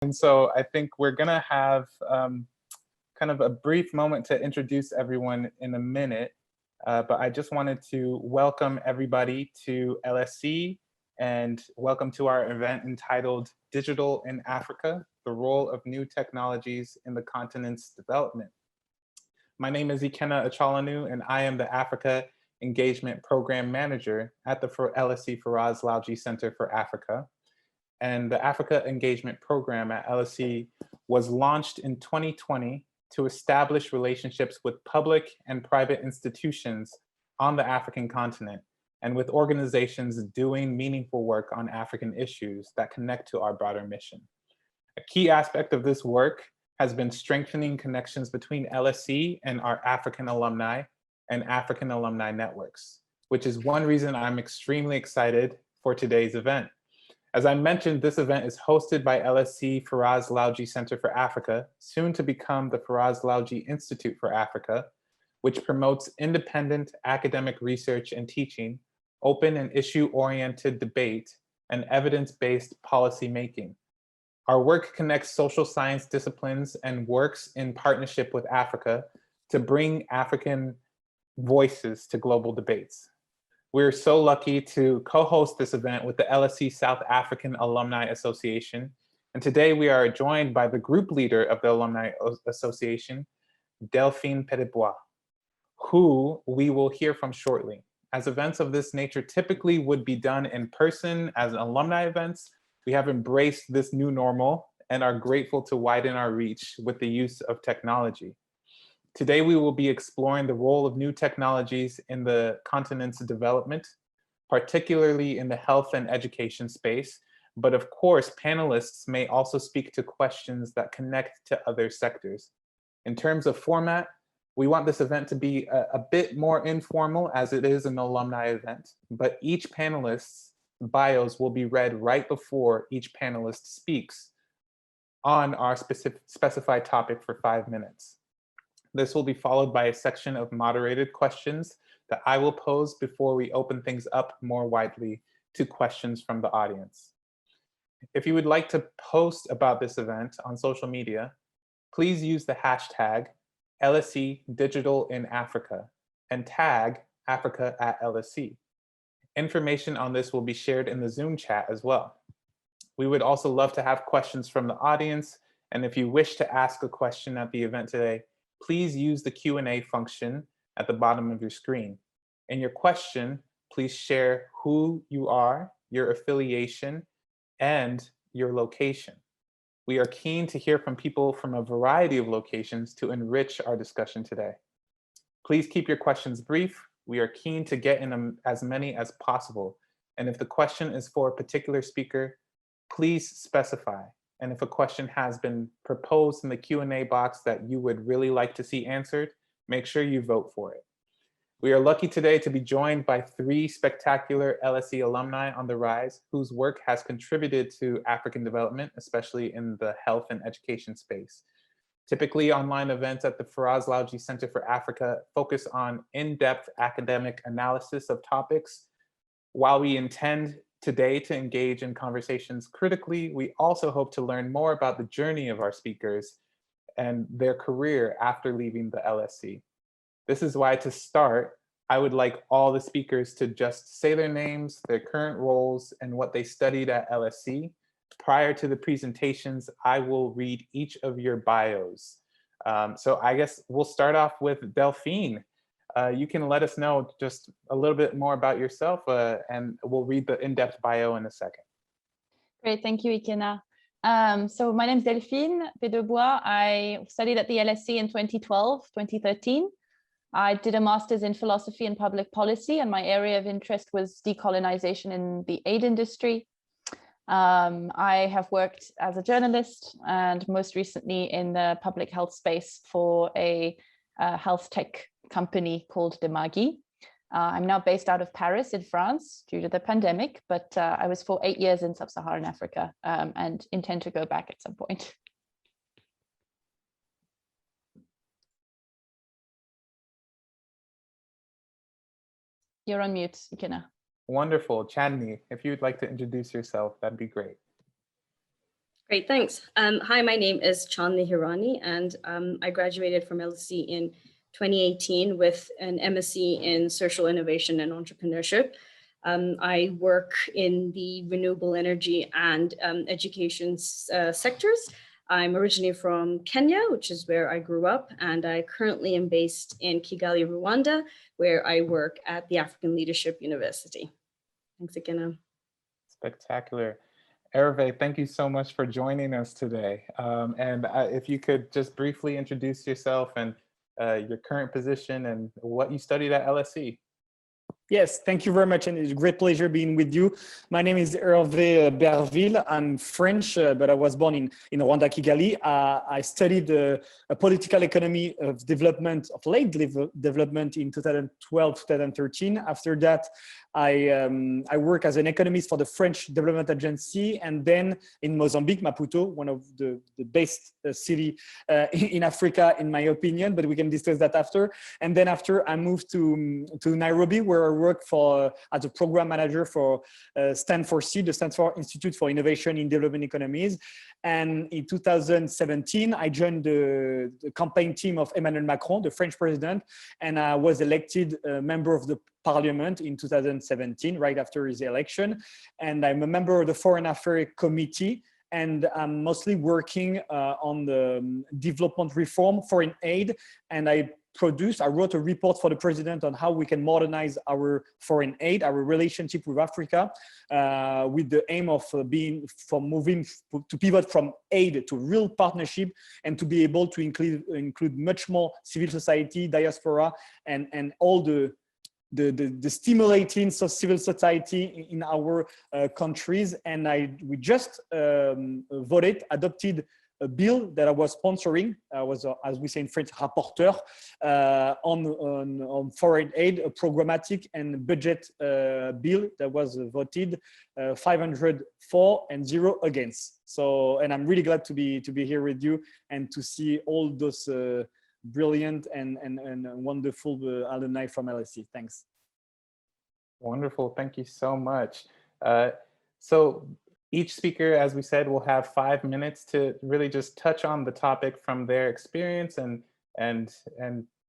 And so I think we're gonna have kind of a brief moment to introduce everyone in a minute, but I just wanted to welcome everybody to LSE and welcome to our event entitled Digital in Africa, the Role of New Technologies in the Continent's Development. My name is Ikenna Achalanu, and I am the Africa Engagement Program Manager at the LSE Firoz Lalji Centre for Africa. And the Africa Engagement Program at LSE was launched in 2020 to establish relationships with public and private institutions on the African continent and with organizations doing meaningful work on African issues that connect to our broader mission. A key aspect of this work has been strengthening connections between LSE and our African alumni and African alumni networks, which is one reason I'm extremely excited for today's event. As I mentioned, this event is hosted by LSE Firoz Lalji Centre for Africa, soon to become the Firoz Lalji Institute for Africa, which promotes independent academic research and teaching, open and issue-oriented debate, and evidence-based policy making. Our work connects social science disciplines and works in partnership with Africa to bring African voices to global debates. We're so lucky to co-host this event with the LSE South African Alumni Association. And today we are joined by the group leader of the Alumni Association, Delphine Pedebois, who we will hear from shortly. As events of this nature typically would be done in person as alumni events, we have embraced this new normal and are grateful to widen our reach with the use of technology. Today, we will be exploring the role of new technologies in the continent's development, particularly in the health and education space. But of course, panelists may also speak to questions that connect to other sectors. In terms of format, we want this event to be a bit more informal as it is an alumni event, but each panelist's bios will be read right before each panelist speaks on our specified topic for 5 minutes. This will be followed by a section of moderated questions that I will pose before we open things up more widely to questions from the audience. If you would like to post about this event on social media, please use the hashtag LSE Digital in Africa and tag Africa at LSE. Information on this will be shared in the Zoom chat as well. We would also love to have questions from the audience, and if you wish to ask a question at the event today, please use the Q&A function at the bottom of your screen. In your question, please share who you are, your affiliation, and your location. We are keen to hear from people from a variety of locations to enrich our discussion today. Please keep your questions brief. We are keen to get in as many as possible. And if the question is for a particular speaker, please specify. And if a question has been proposed in the Q&A box that you would really like to see answered, make sure you vote for it. We are lucky today to be joined by 3 spectacular LSE alumni on the rise whose work has contributed to African development, especially in the health and education space. Typically, online events at the Firoz Lalji Centre for Africa focus on in-depth academic analysis of topics. While we intend today to engage in conversations critically, we also hope to learn more about the journey of our speakers and their career after leaving the LSE. This is why, to start, I would like all the speakers to just say their names, their current roles, and what they studied at LSE. Prior to the presentations, I will read each of your bios. So I guess we'll start off with Delphine. You can let us know just a little bit more about yourself, and we'll read the in-depth bio in a second. Great, thank you, Ikenna. So my name is Delphine Pedebois. I studied at the LSE in 2012, 2013. I did a master's in philosophy and public policy, and my area of interest was decolonization in the aid industry. I have worked as a journalist and most recently in the public health space for a health tech company called Demagi. I'm now based out of Paris in France due to the pandemic, but I was for 8 years in sub-Saharan Africa and intend to go back at some point. You're on mute, Ikenna. Wonderful. Chandni, if you'd like to introduce yourself, that'd be great. Great, thanks. Hi, my name is Chandni Hirani, and I graduated from LSE in 2018 with an MSc in Social Innovation and Entrepreneurship. I work in the renewable energy and education sectors. I'm originally from Kenya, which is where I grew up, and I currently am based in Kigali, Rwanda, where I work at the African Leadership University. Thanks again. Spectacular. Hervé, thank you so much for joining us today. If you could just briefly introduce yourself and your current position and what you studied at LSE. Yes, thank you very much, and it's a great pleasure being with you. My name is Hervé Berville. I'm French, but I was born in Rwanda, Kigali. I studied a political economy of development, of late development in 2012, 2013. After that, I work as an economist for the French Development Agency, and then in Mozambique, Maputo, one of the best city in Africa, in my opinion, but we can discuss that after. And then after, I moved to Nairobi, where I work for as a program manager for Stand4C, the Stand4 Institute for Innovation in Developing Economies. And in 2017, I joined the campaign team of Emmanuel Macron, the French president, and I was elected a member of the parliament in 2017, right after his election. And I'm a member of the Foreign Affairs Committee, and I'm mostly working on the development reform, foreign aid, and I wrote a report for the president on how we can modernize our foreign aid, our relationship with Africa, with the aim of moving to pivot from aid to real partnership, and to be able to include much more civil society, diaspora, and all the stimulating civil society in our countries. And we just adopted a bill that I was sponsoring. I was, as we say in French, rapporteur on foreign aid, a programmatic and budget bill that was voted 500 for and 0 against. So, and I'm really glad to be here with you and to see all those brilliant and wonderful alumni from LSE. Thanks. Wonderful. Thank you so much. So each speaker, as we said, will have 5 minutes to really just touch on the topic from their experience and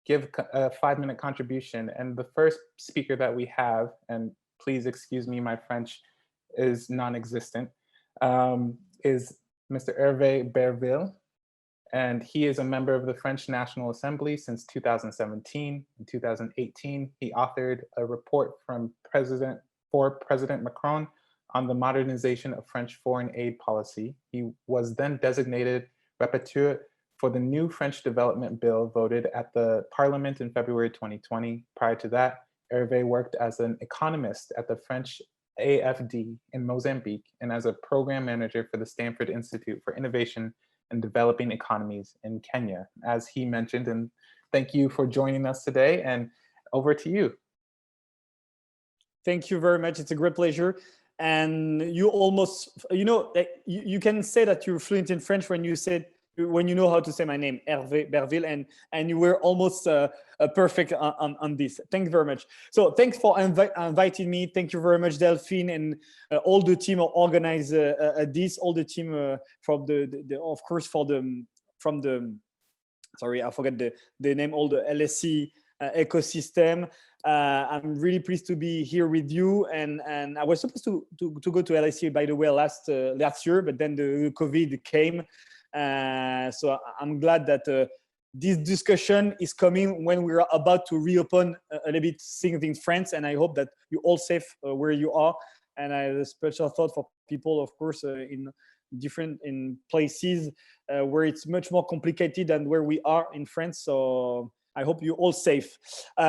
give a 5-minute contribution. And the first speaker that we have, and please excuse me, my French is non-existent, is Mr. Hervé Berville. And he is a member of the French National Assembly since 2017. In 2018, he authored a report for President Macron on the modernization of French foreign aid policy. He was then designated rapporteur for the new French development bill voted at the Parliament in February 2020. Prior to that, Hervé worked as an economist at the French AFD in Mozambique and as a program manager for the Stanford Institute for Innovation and Developing Economies in Kenya, as he mentioned. And thank you for joining us today, and over to you. Thank you very much. It's a great pleasure. And you almost, you can say that you're fluent in French when you know how to say my name, Hervé Berville, and you were almost perfect on this. Thanks very much. So thanks for inviting me. Thank you very much, Delphine, and all the team organize this, all the team from of course, from the, sorry, I forgot the name, all the LSE ecosystem. I'm really pleased to be here with you, and I was supposed to go to LSE, by the way, last year, but then the COVID came. So I'm glad that this discussion is coming when we're about to reopen a little bit things in France, and I hope that you're all safe where you are. And I have a special thought for people, of course, in places where it's much more complicated than where we are in France. So I hope you're all safe.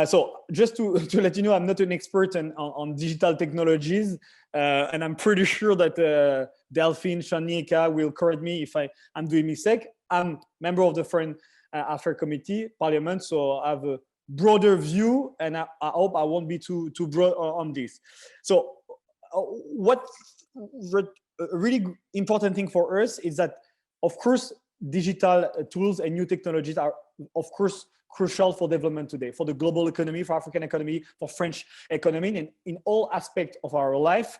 So just to let you know, I'm not an expert on digital technologies, and I'm pretty sure that Delphine, Shanika will correct me if I'm doing mistake. I'm member of the Foreign Affairs Committee, Parliament, so I have a broader view, and I hope I won't be too broad on this. So what a really important thing for us is that, of course, digital tools and new technologies are, of course, crucial for development today, for the global economy, for African economy, for French economy, and in all aspects of our life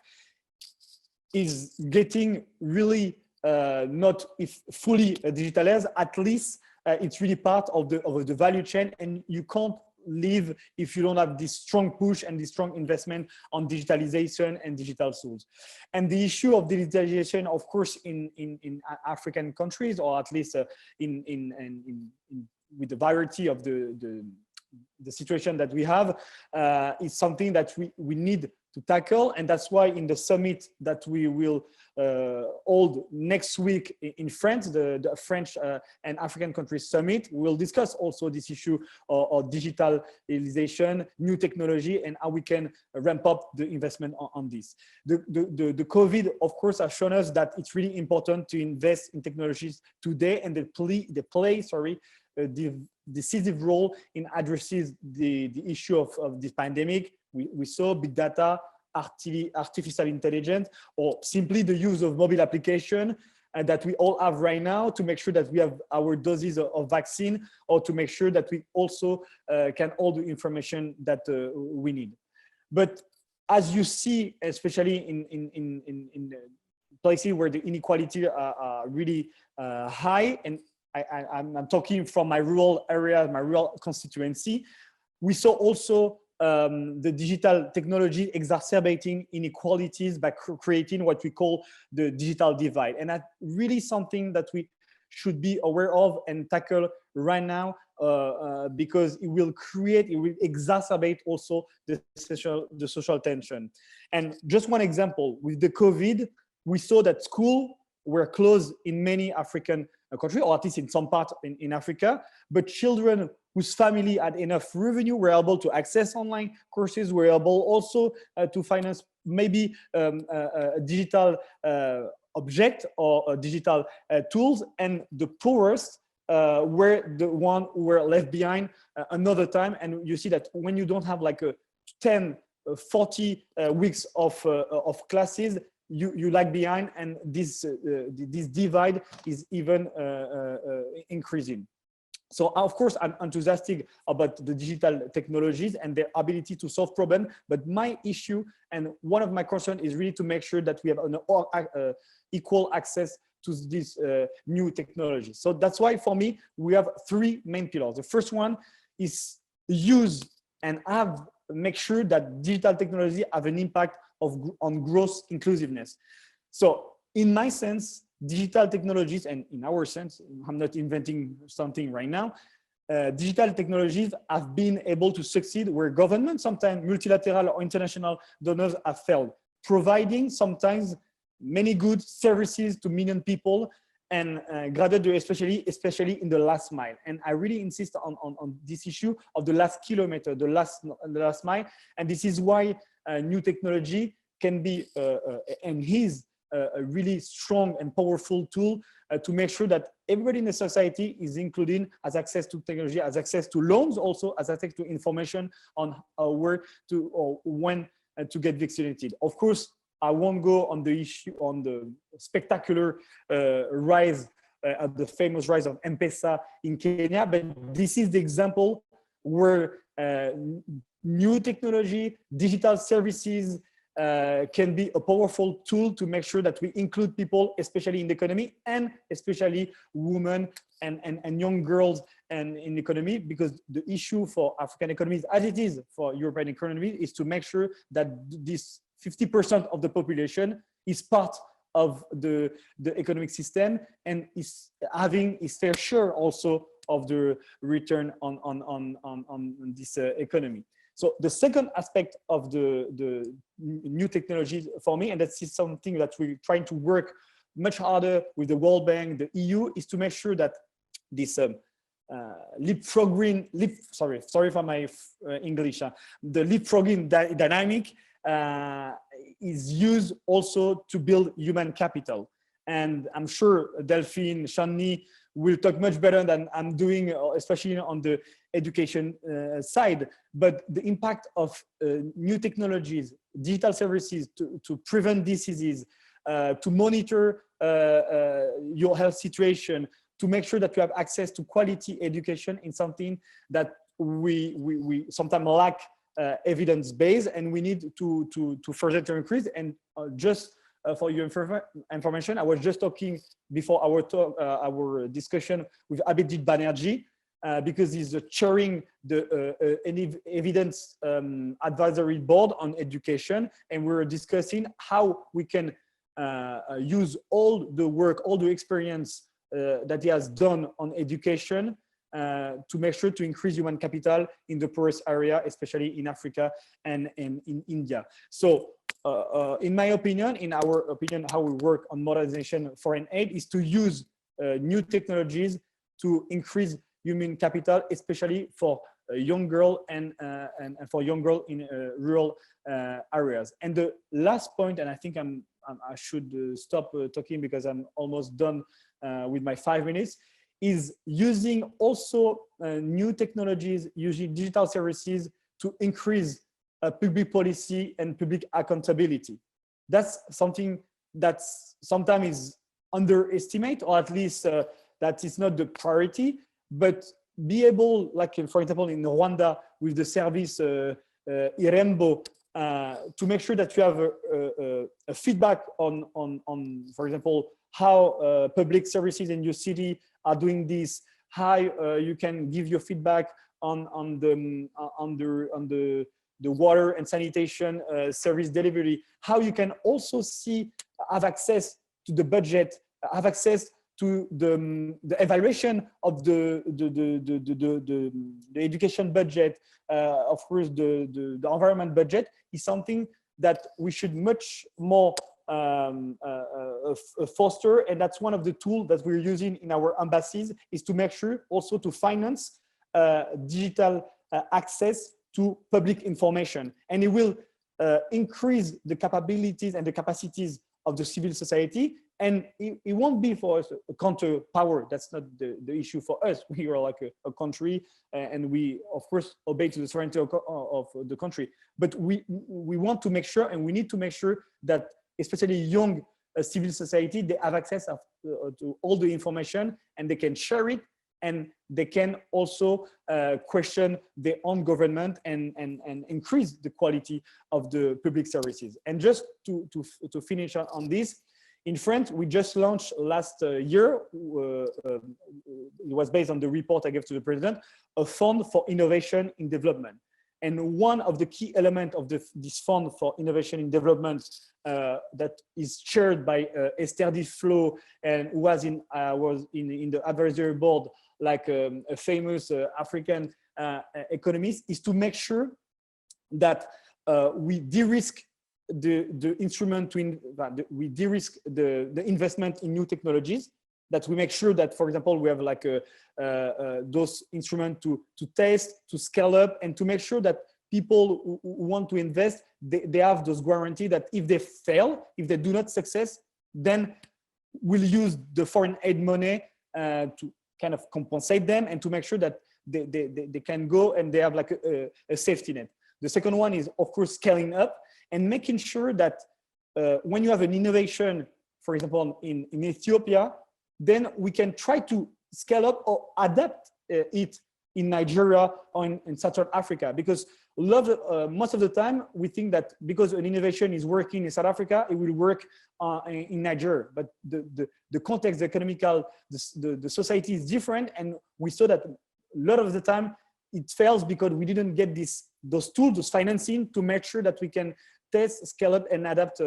is getting really not if fully digitalized, at least it's really part of the value chain, and you can't live if you don't have this strong push and this strong investment on digitalization and digital tools. And the issue of digitalization, of course, in African countries, or at least with the variety of the situation that we have, is something that we need to tackle. And that's why in the summit that we will hold next week in France, the French and African countries summit, we'll discuss also this issue of digitalization, new technology, and how we can ramp up the investment on this. The COVID, of course, has shown us that it's really important to invest in technologies today, and they play the decisive role in addressing the issue of this pandemic. We saw big data, artificial intelligence, or simply the use of mobile application that we all have right now to make sure that we have our doses of vaccine, or to make sure that we also can hold the information that we need. But as you see, especially in places where the inequality are really high, and I'm talking from my rural area, my rural constituency, we saw also the digital technology exacerbating inequalities by creating what we call the digital divide. And that's really something that we should be aware of and tackle right now, because it will exacerbate also the social tension. And just one example, with the COVID, we saw that schools were closed in many African countries, or at least in some parts in Africa, but children whose family had enough revenue were able to access online courses, were able also to finance maybe a digital object or digital tools, and the poorest were the one who were left behind another time. And you see that when you don't have like a 10, 40 weeks of classes, you lag behind, and this divide is even increasing. So of course, I'm enthusiastic about the digital technologies and their ability to solve problems. But my issue, and one of my concerns, is really to make sure that we have an equal access to these new technologies. So that's why, for me, we have three main pillars. The first one is use and make sure that digital technology have an impact on growth inclusiveness. So in my sense, digital technologies, and in our sense, I'm not inventing something right now, digital technologies have been able to succeed where governments, sometimes multilateral or international donors, have failed, providing sometimes many good services to million people, and especially in the last mile. And I really insist on this issue of the last kilometer, the last mile. And this is why new technology can be and is a really strong and powerful tool to make sure that everybody in the society is included, has access to technology, has access to loans, also has access to information on where to or when to get vaccinated. Of course, I won't go on the issue on the spectacular rise, the famous rise of M-Pesa in Kenya, but this is the example where new technology, digital services, can be a powerful tool to make sure that we include people, especially in the economy, and especially women and young girls and in the economy, because the issue for African economies, as it is for European economy, is to make sure that this 50% of the population is part of the economic system and is having its fair share also of the return on this economy. So the second aspect of the new technologies for me, and that's something that we're trying to work much harder with the World Bank, the EU, is to make sure that this leapfrogging, sorry for my English, the leapfrogging dynamic is used also to build human capital. And I'm sure Delphine, Shanni will talk much better than I'm doing, especially on the education side. But the impact of new technologies, digital services to prevent diseases, to monitor your health situation, to make sure that you have access to quality education in something that we sometimes lack evidence base, and we need to further to increase. And just for your information. I was just talking before our talk, our discussion with Abhijit Banerjee, because he's chairing the evidence advisory board on education, and we're discussing how we can use all the work, all the experience that he has done on education to make sure to increase human capital in the poorest area, especially in Africa and in India. So in my opinion, in our opinion, how we work on modernization foreign aid is to use new technologies to increase human capital, especially for young girls and for young girls in rural areas. And the last point, and I think I should stop talking because I'm almost done with my 5 minutes, is using also new technologies, using digital services to increase public policy and public accountability. That's something that sometimes is underestimated, or at least that is not the priority, but be able, like for example, in Rwanda with the service Irembo, to make sure that you have a feedback on, for example, how public services in your city are doing this, how you can give your feedback on the water and sanitation service delivery, how you can also have access to the budget, have access to the evaluation of the education budget, of course, the environment budget is something that we should much more foster, and that's one of the tools that we're using in our embassies, is to make sure also to finance digital access to public information, and it will increase the capabilities and the capacities of the civil society. And it won't be for us a counter power. That's not the issue for us. We are like a country, and we of course obey to the sovereignty of the country. But we want to make sure, and we need to make sure that especially young civil society, they have access to all the information, and they can share it, and they can also question their own government and increase the quality of the public services. And just to finish on this, in France, we just launched last year, it was based on the report I gave to the president, a fund for innovation in development. And one of the key elements of this fund for innovation in development that is chaired by Esther Diflo, and who was in the advisory board, like a famous African economist, is to make sure that we de-risk the instrument, we de-risk the investment in new technologies, that we make sure that, for example, we have like those instruments to test, to scale up, and to make sure that people who want to invest, they have those guarantee that if they fail, if they do not success, then we'll use the foreign aid money to kind of compensate them, and to make sure that they can go and they have like a safety net. The second one is, of course, scaling up and making sure that when you have an innovation, for example, in Ethiopia, then we can try to scale up or adapt it in Nigeria or in Southern Africa. Because most of the time, we think that because an innovation is working in South Africa, it will work in Nigeria. But the context, the economical, the society is different. And we saw that a lot of the time, it fails because we didn't get those tools, those financing, to make sure that we can test, scale up, and adapt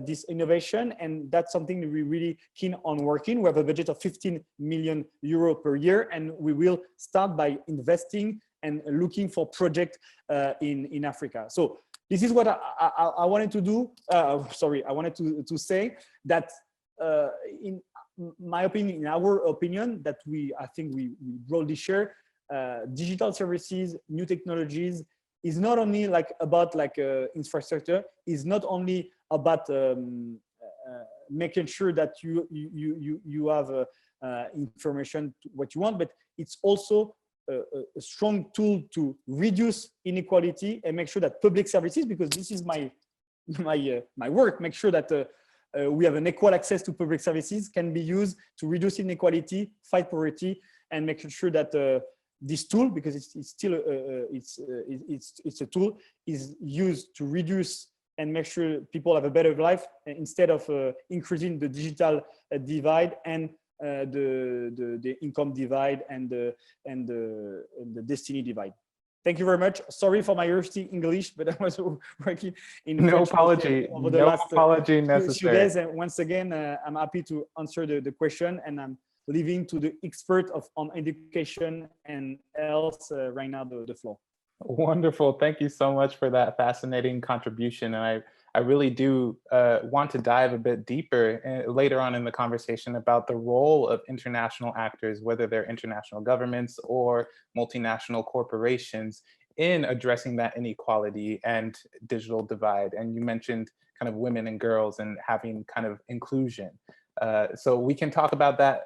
this innovation. And that's something that we're really keen on working. We have a budget of 15 million euro per year, and we will start by investing and looking for projects in Africa. So this is what I wanted to do. Sorry, I wanted to say that in my opinion, in our opinion, that I think we broadly share, digital services, new technologies, is not only like about infrastructure, is not only about making sure that you have information to what you want, but it's also a strong tool to reduce inequality and make sure that public services, because this is my work, make sure that we have an equal access to public services, can be used to reduce inequality, fight poverty, and making sure that this tool, because it's still it's a tool, is used to reduce and make sure people have a better life instead of increasing the digital divide and the income divide and the destiny divide. Thank you very much. Sorry for my rusty English, but I was working in No French apology. over the No last apology few necessary. days. And once again, I'm happy to answer the question, and I'm leaving to the expert on education and health right now the floor. Wonderful. Thank you so much for that fascinating contribution. And I really do want to dive a bit deeper later on in the conversation about the role of international actors, whether they're international governments or multinational corporations, in addressing that inequality and digital divide. And you mentioned kind of women and girls and having kind of inclusion. So we can talk about that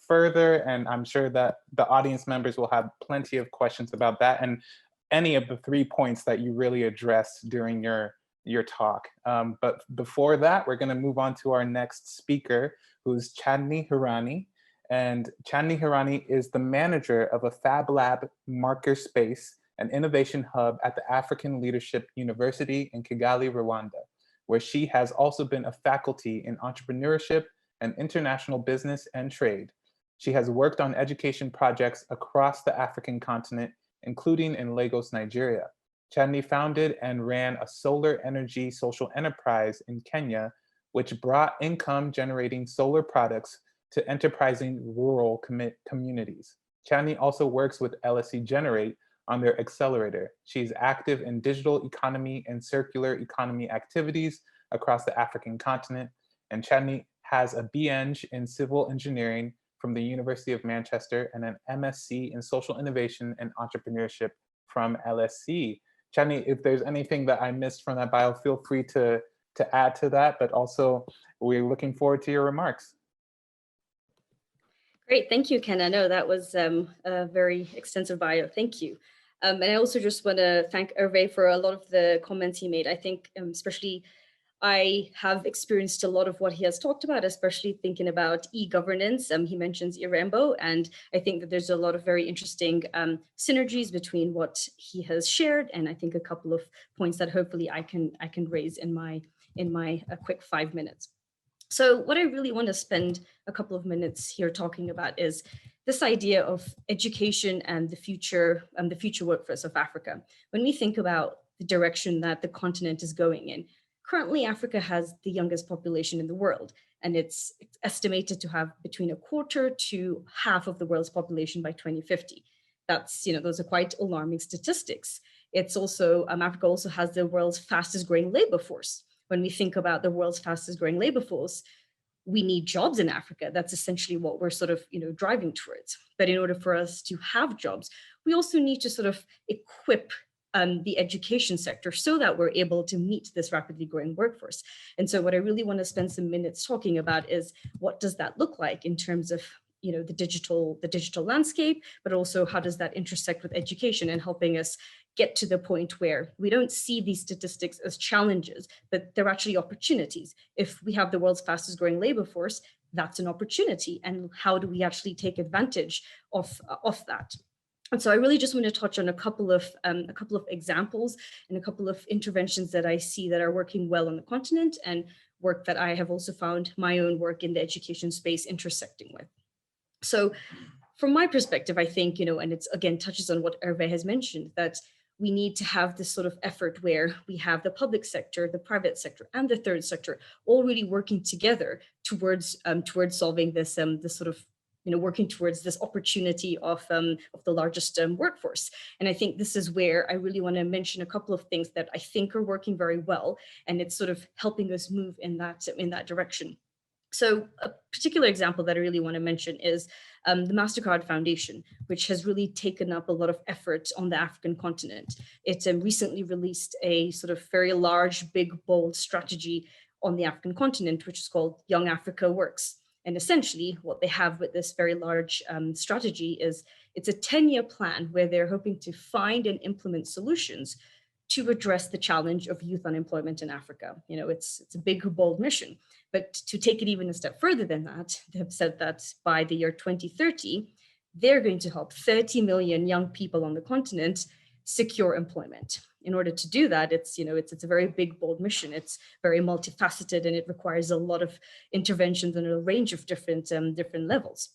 further, and I'm sure that the audience members will have plenty of questions about that and any of the 3 points that you really addressed during your talk. But before that, we're going to move on to our next speaker, who's Chandni Hirani. And Chandni Hirani is the manager of a Fab Lab marker space and innovation hub at the African Leadership University in Kigali, Rwanda, where she has also been a faculty in entrepreneurship and international business and trade. She has worked on education projects across the African continent, including in Lagos, Nigeria. Chandni founded and ran a solar energy social enterprise in Kenya, which brought income-generating solar products to enterprising rural communities. Chandni also works with LSE Generate on their accelerator. She's active in digital economy and circular economy activities across the African continent. And Chandni has a BEng in civil engineering from the University of Manchester and an MSc in social innovation and entrepreneurship from LSE. Chandni, if there's anything that I missed from that bio, feel free to add to that, but also we're looking forward to your remarks. Great, thank you, Ken. I know that was a very extensive bio, thank you. And I also just want to thank Hervé for a lot of the comments he made. I think especially I have experienced a lot of what he has talked about, especially thinking about e-governance. He mentions Irembo, and I think that there's a lot of very interesting synergies between what he has shared, and I think a couple of points that hopefully I can raise in my quick 5 minutes. So what I really want to spend a couple of minutes here talking about is this idea of education and the future workforce of Africa. When we think about the direction that the continent is going in, currently, Africa has the youngest population in the world, and it's estimated to have between a quarter to half of the world's population by 2050. That's, those are quite alarming statistics. It's also, Africa also has the world's fastest growing labor force. When we think about the world's fastest growing labor force, we need jobs in Africa. That's essentially what we're sort of, driving towards. But in order for us to have jobs, we also need to sort of equip the education sector so that we're able to meet this rapidly growing workforce. And so what I really want to spend some minutes talking about is what does that look like in terms of the digital landscape, but also how does that intersect with education and helping us get to the point where we don't see these statistics as challenges, but they're actually opportunities. If we have the world's fastest growing labor force, that's an opportunity. And how do we actually take advantage of that? And so I really just want to touch on a couple of examples and a couple of interventions that I see that are working well on the continent, and work that I have also found my own work in the education space intersecting with. So from my perspective, I think, and it's again touches on what Hervé has mentioned, that we need to have this sort of effort where we have the public sector, the private sector, and the third sector all really working together towards solving this sort of working towards this opportunity of the largest workforce. And I think this is where I really want to mention a couple of things that I think are working very well, and it's sort of helping us move in that direction. So a particular example that I really want to mention is the MasterCard Foundation, which has really taken up a lot of effort on the African continent. It recently released a sort of very large, big, bold strategy on the African continent, which is called Young Africa Works. And essentially what they have with this very large strategy is it's a 10-year plan where they're hoping to find and implement solutions to address the challenge of youth unemployment in Africa. It's a big, bold mission. But to take it even a step further than that, they've said that by the year 2030, they're going to help 30 million young people on the continent secure employment. In order to do that, it's a very big, bold mission. It's very multifaceted, and it requires a lot of interventions on a range of different levels.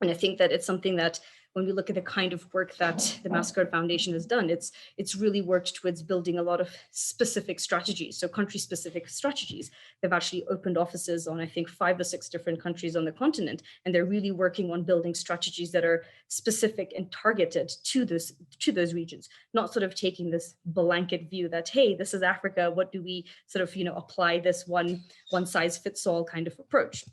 And I think that it's something that when we look at the kind of work that the MasterCard Foundation has done, it's really worked towards building a lot of specific strategies, so country-specific strategies. They've actually opened offices on, I think, 5 or 6 different countries on the continent, and they're really working on building strategies that are specific and targeted to those regions, not sort of taking this blanket view that, hey, this is Africa, what do we sort of, apply this one-size-fits-all kind of approach.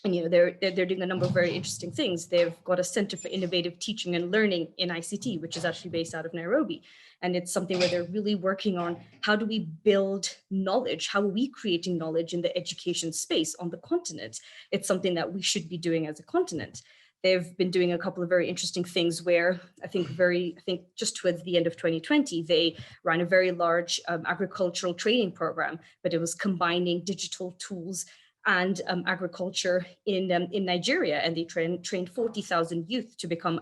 And they're doing a number of very interesting things. They've got a Center for Innovative Teaching and Learning in ICT, which is actually based out of Nairobi. And it's something where they're really working on how do we build knowledge? How are we creating knowledge in the education space on the continent? It's something that we should be doing as a continent. They've been doing a couple of very interesting things where I think just towards the end of 2020, they ran a very large agricultural training program, but it was combining digital tools and agriculture in Nigeria, and they trained 40,000 youth to become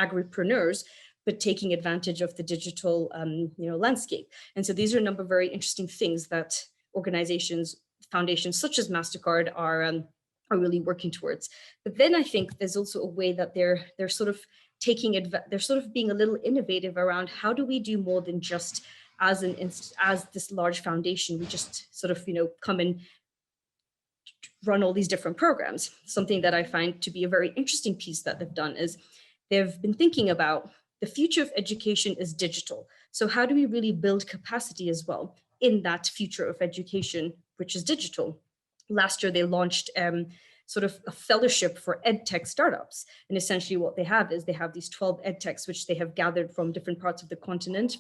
agripreneurs, but taking advantage of the digital landscape. And so these are a number of very interesting things that organizations, foundations such as MasterCard are really working towards. But then I think there's also a way that they're sort of being a little innovative around how do we do more than just as this large foundation, we just sort of come and run all these different programs. Something that I find to be a very interesting piece that they've done is they've been thinking about the future of education is digital. So how do we really build capacity as well in that future of education, which is digital? Last year, they launched sort of a fellowship for edtech startups. And essentially what they have is they have these 12 edtechs, which they have gathered from different parts of the continent,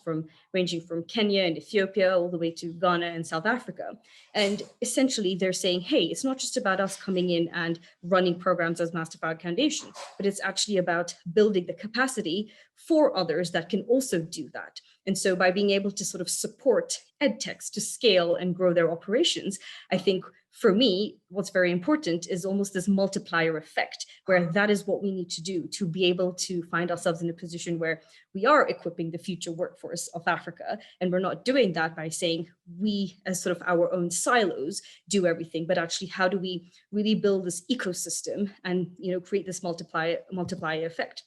ranging from Kenya and Ethiopia, all the way to Ghana and South Africa. And essentially they're saying, hey, it's not just about us coming in and running programs as MasterCard Foundation, but it's actually about building the capacity for others that can also do that. And so by being able to sort of support edtechs to scale and grow their operations, I think for me, what's very important is almost this multiplier effect, where that is what we need to do to be able to find ourselves in a position where we are equipping the future workforce of Africa. And we're not doing that by saying we, as sort of our own silos, do everything, but actually how do we really build this ecosystem and create this multiplier effect.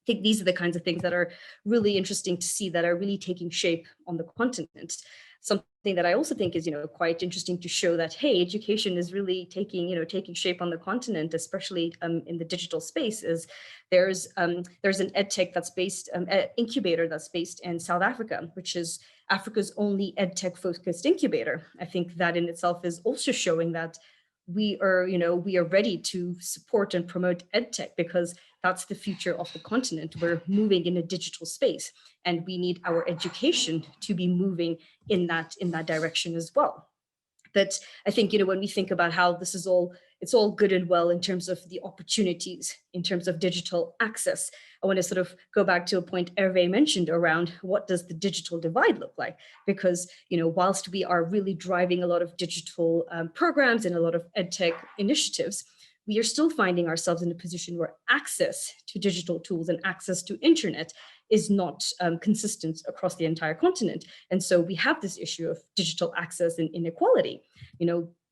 I think these are the kinds of things that are really interesting to see, that are really taking shape on the continent. Something that I also think is, quite interesting to show that, hey, education is really taking shape on the continent, especially in the digital space. Is there's an edtech that's based, incubator that's based in South Africa, which is Africa's only edtech focused incubator. I think that in itself is also showing that we are ready to support and promote edtech, because that's the future of the continent. We're moving in a digital space, and we need our education to be moving in that direction as well. But I think, when we think about how this is it's all good and well in terms of the opportunities, in terms of digital access. I want to sort of go back to a point Hervé mentioned around what does the digital divide look like? Because, whilst we are really driving a lot of digital programs and a lot of edtech initiatives, we are still finding ourselves in a position where access to digital tools and access to internet is not consistent across the entire continent. And so we have this issue of digital access and inequality.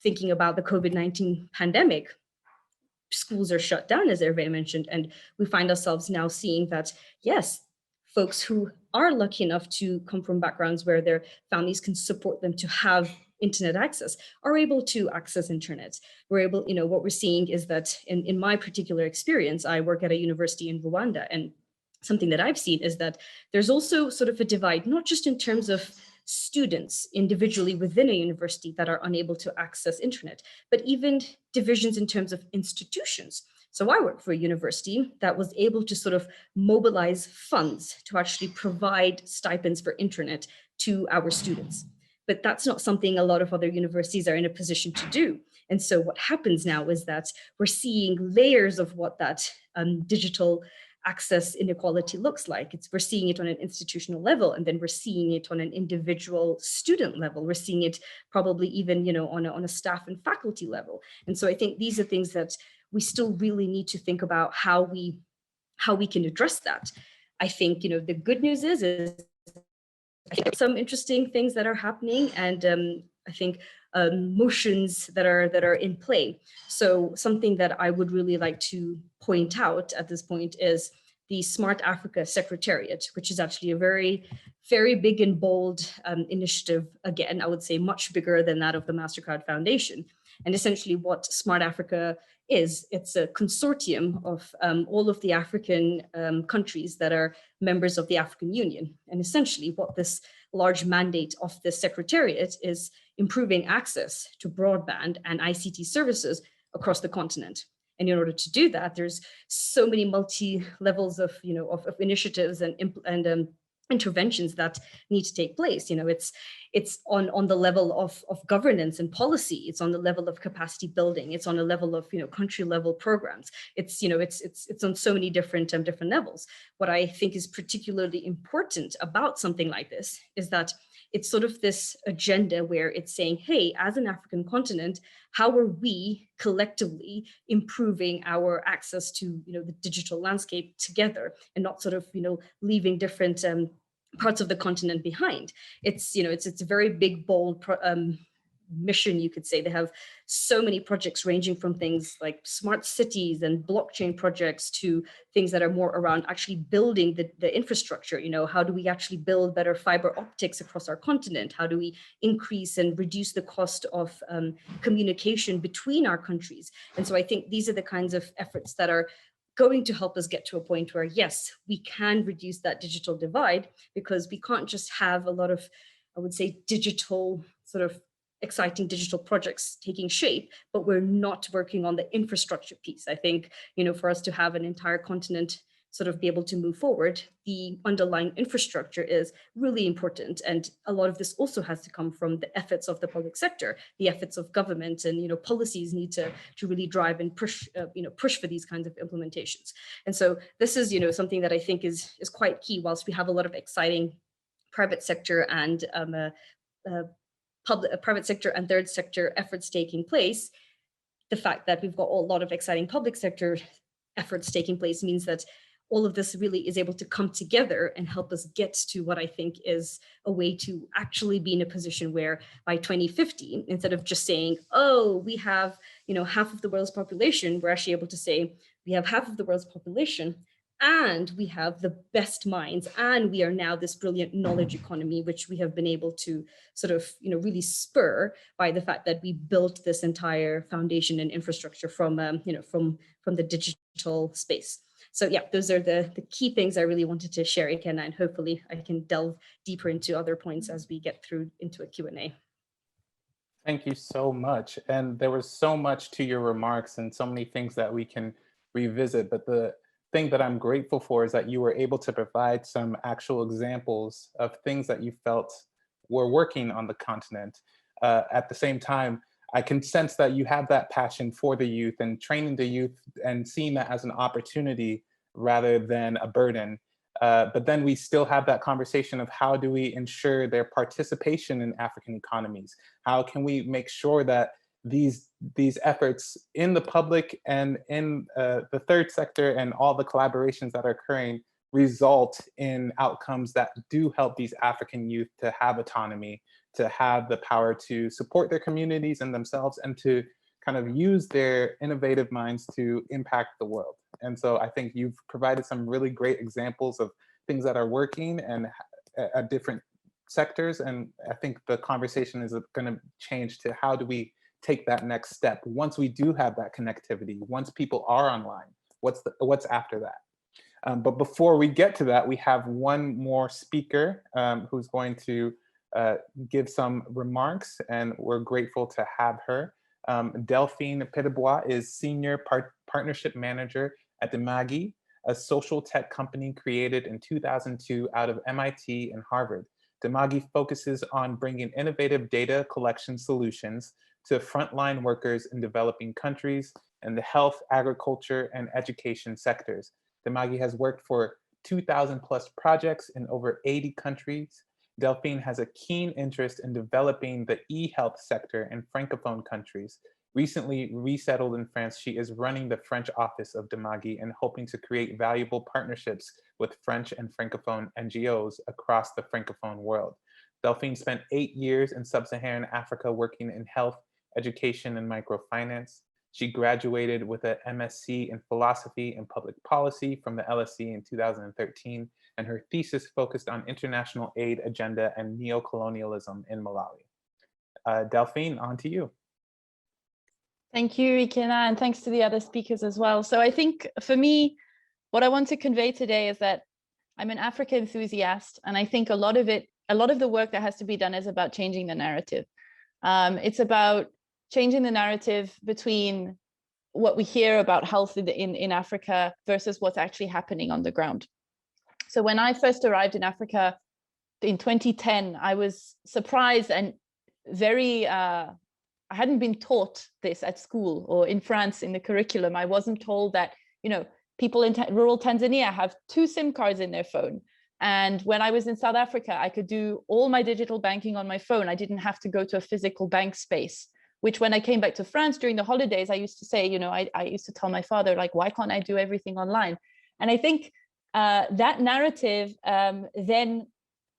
Thinking about the COVID-19 pandemic, schools are shut down, as Hervé mentioned, and we find ourselves now seeing that, yes, folks who are lucky enough to come from backgrounds where their families can support them to have internet access are able to access internet. We're able, what we're seeing is that in my particular experience, I work at a university in Rwanda, and something that I've seen is that there's also sort of a divide, not just in terms of students individually within a university that are unable to access internet, but even divisions in terms of institutions. So I work for a university that was able to sort of mobilize funds to actually provide stipends for internet to our students. But that's not something a lot of other universities are in a position to do. And so what happens now is that we're seeing layers of what that digital access inequality looks like. We're seeing it on an institutional level, and then we're seeing it on an individual student level. We're seeing it probably even, on a staff and faculty level. And so I think these are things that we still really need to think about how we can address that. I think, the good news is I think some interesting things that are happening, and I think motions that are in play. So something that I would really like to point out at this point is the Smart Africa Secretariat, which is actually a very, very big and bold initiative. Again, I would say much bigger than that of the MasterCard Foundation. And essentially what Smart Africa is, it's a consortium of all of the African countries that are members of the African Union. And essentially what this large mandate of the Secretariat is improving access to broadband and ICT services across the continent. And in order to do that, there's so many multi-levels of, of initiatives and interventions that need to take place. It's on the level of governance and policy. It's on the level of capacity building. It's on a level of country level programs. It's on so many different levels. What I think is particularly important about something like this is that it's sort of this agenda where it's saying, hey, as an African continent, how are we collectively improving our access to the digital landscape together, and not sort of leaving different parts of the continent behind. It's it's a very big, bold mission, you could say. They have so many projects ranging from things like smart cities and blockchain projects to things that are more around actually building the infrastructure. How do we actually build better fiber optics across our continent? How do we increase and reduce the cost of communication between our countries? And so I think these are the kinds of efforts that are going to help us get to a point where, yes, we can reduce that digital divide, because we can't just have a lot of, I would say, digital sort of exciting digital projects taking shape, but we're not working on the infrastructure piece. I think, for us to have an entire continent sort of be able to move forward, the underlying infrastructure is really important. And a lot of this also has to come from the efforts of the public sector, the efforts of government, and policies need to really drive and push for these kinds of implementations. And so this is something that I think is quite key. Whilst we have a lot of exciting private sector and private sector and third sector efforts taking place, the fact that we've got a lot of exciting public sector efforts taking place means that all of this really is able to come together and help us get to what I think is a way to actually be in a position where by 2050, instead of just saying, oh, we have half of the world's population, we're actually able to say we have half of the world's population, and we have the best minds, and we are now this brilliant knowledge economy, which we have been able to sort of really spur by the fact that we built this entire foundation and infrastructure from the digital space. So yeah, those are the key things I really wanted to share, Ikenna, and hopefully I can delve deeper into other points as we get through into a Q&A. Thank you so much. And there was so much to your remarks and so many things that we can revisit. But the thing that I'm grateful for is that you were able to provide some actual examples of things that you felt were working on the continent. At the same time, I can sense that you have that passion for the youth and training the youth and seeing that as an opportunity rather than a burden. But then we still have that conversation of how do we ensure their participation in African economies? How can we make sure that these efforts in the public and in the third sector and all the collaborations that are occurring result in outcomes that do help these African youth to have autonomy, to have the power to support their communities and themselves, and to kind of use their innovative minds to impact the world. And so I think you've provided some really great examples of things that are working and at different sectors. And I think the conversation is going to change to how do we take that next step once we do have that connectivity, once people are online, what's after that? But before we get to that, we have one more speaker who's going to give some remarks, and we're grateful to have her. Delphine Pedebois is Senior Partnership Manager at Demagi, a social tech company created in 2002 out of MIT and Harvard. Demagi focuses on bringing innovative data collection solutions to frontline workers in developing countries in the health, agriculture, and education sectors. Demagi has worked for 2,000 plus projects in over 80 countries. Delphine has a keen interest in developing the e-health sector in Francophone countries, Recently resettled in France, she is running the French office of Demagi and hoping to create valuable partnerships with French and Francophone NGOs across the Francophone world. Delphine spent 8 years in sub-Saharan Africa working in health, education, and microfinance. She graduated with an MSc in philosophy and public policy from the LSE in 2013, and her thesis focused on international aid agenda and neo-colonialism in Malawi. Delphine, on to you. Thank you, Ikena, and thanks to the other speakers as well. So I think for me, what I want to convey today is that I'm an Africa enthusiast, and I think a lot of the work that has to be done is about changing the narrative. It's about changing the narrative between what we hear about health in Africa versus what's actually happening on the ground. So when I first arrived in Africa in 2010, I was surprised and very, I hadn't been taught this at school or in France in the curriculum. I wasn't told that, people in rural Tanzania have 2 SIM cards in their phone. And when I was in South Africa, I could do all my digital banking on my phone. I didn't have to go to a physical bank space, which when I came back to France during the holidays, I used to say, I used to tell my father, like, why can't I do everything online? And I think that narrative then,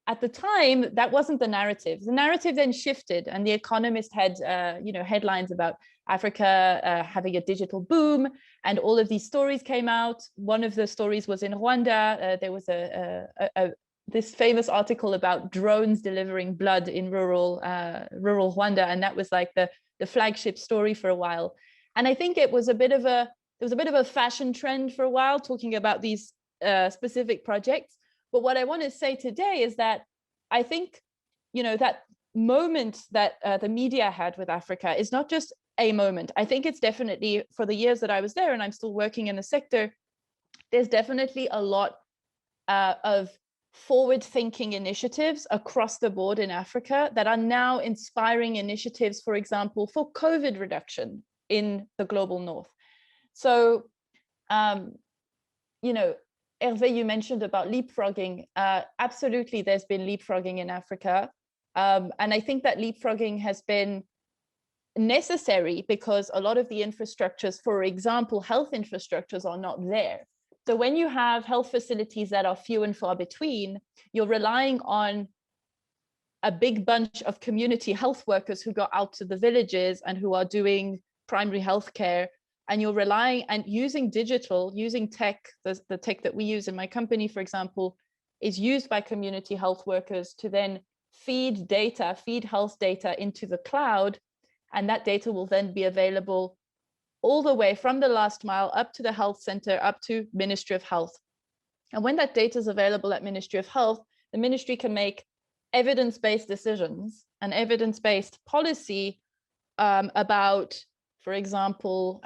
at the time, that wasn't the narrative. The narrative then shifted, and The Economist had, headlines about Africa having a digital boom, and all of these stories came out. One of the stories was in Rwanda. There was this famous article about drones delivering blood in rural Rwanda, and that was like the flagship story for a while. And I think there was a bit of a fashion trend for a while talking about these specific projects. But what I want to say today is that I think, that moment that the media had with Africa is not just a moment. I think it's definitely, for the years that I was there and I'm still working in the sector, there's definitely a lot of forward-thinking initiatives across the board in Africa that are now inspiring initiatives, for example, for COVID reduction in the global north. So, Hervé, you mentioned about leapfrogging. Absolutely, there's been leapfrogging in Africa. And I think that leapfrogging has been necessary because a lot of the infrastructures, for example, health infrastructures, are not there. So when you have health facilities that are few and far between, you're relying on a big bunch of community health workers who go out to the villages and who are doing primary health care. And you're relying and using digital, using tech, the tech that we use in my company, for example, is used by community health workers to then feed health data into the cloud. And that data will then be available all the way from the last mile up to the health center, up to Ministry of Health. And when that data is available at Ministry of Health, the ministry can make evidence-based decisions and evidence-based policy about, for example,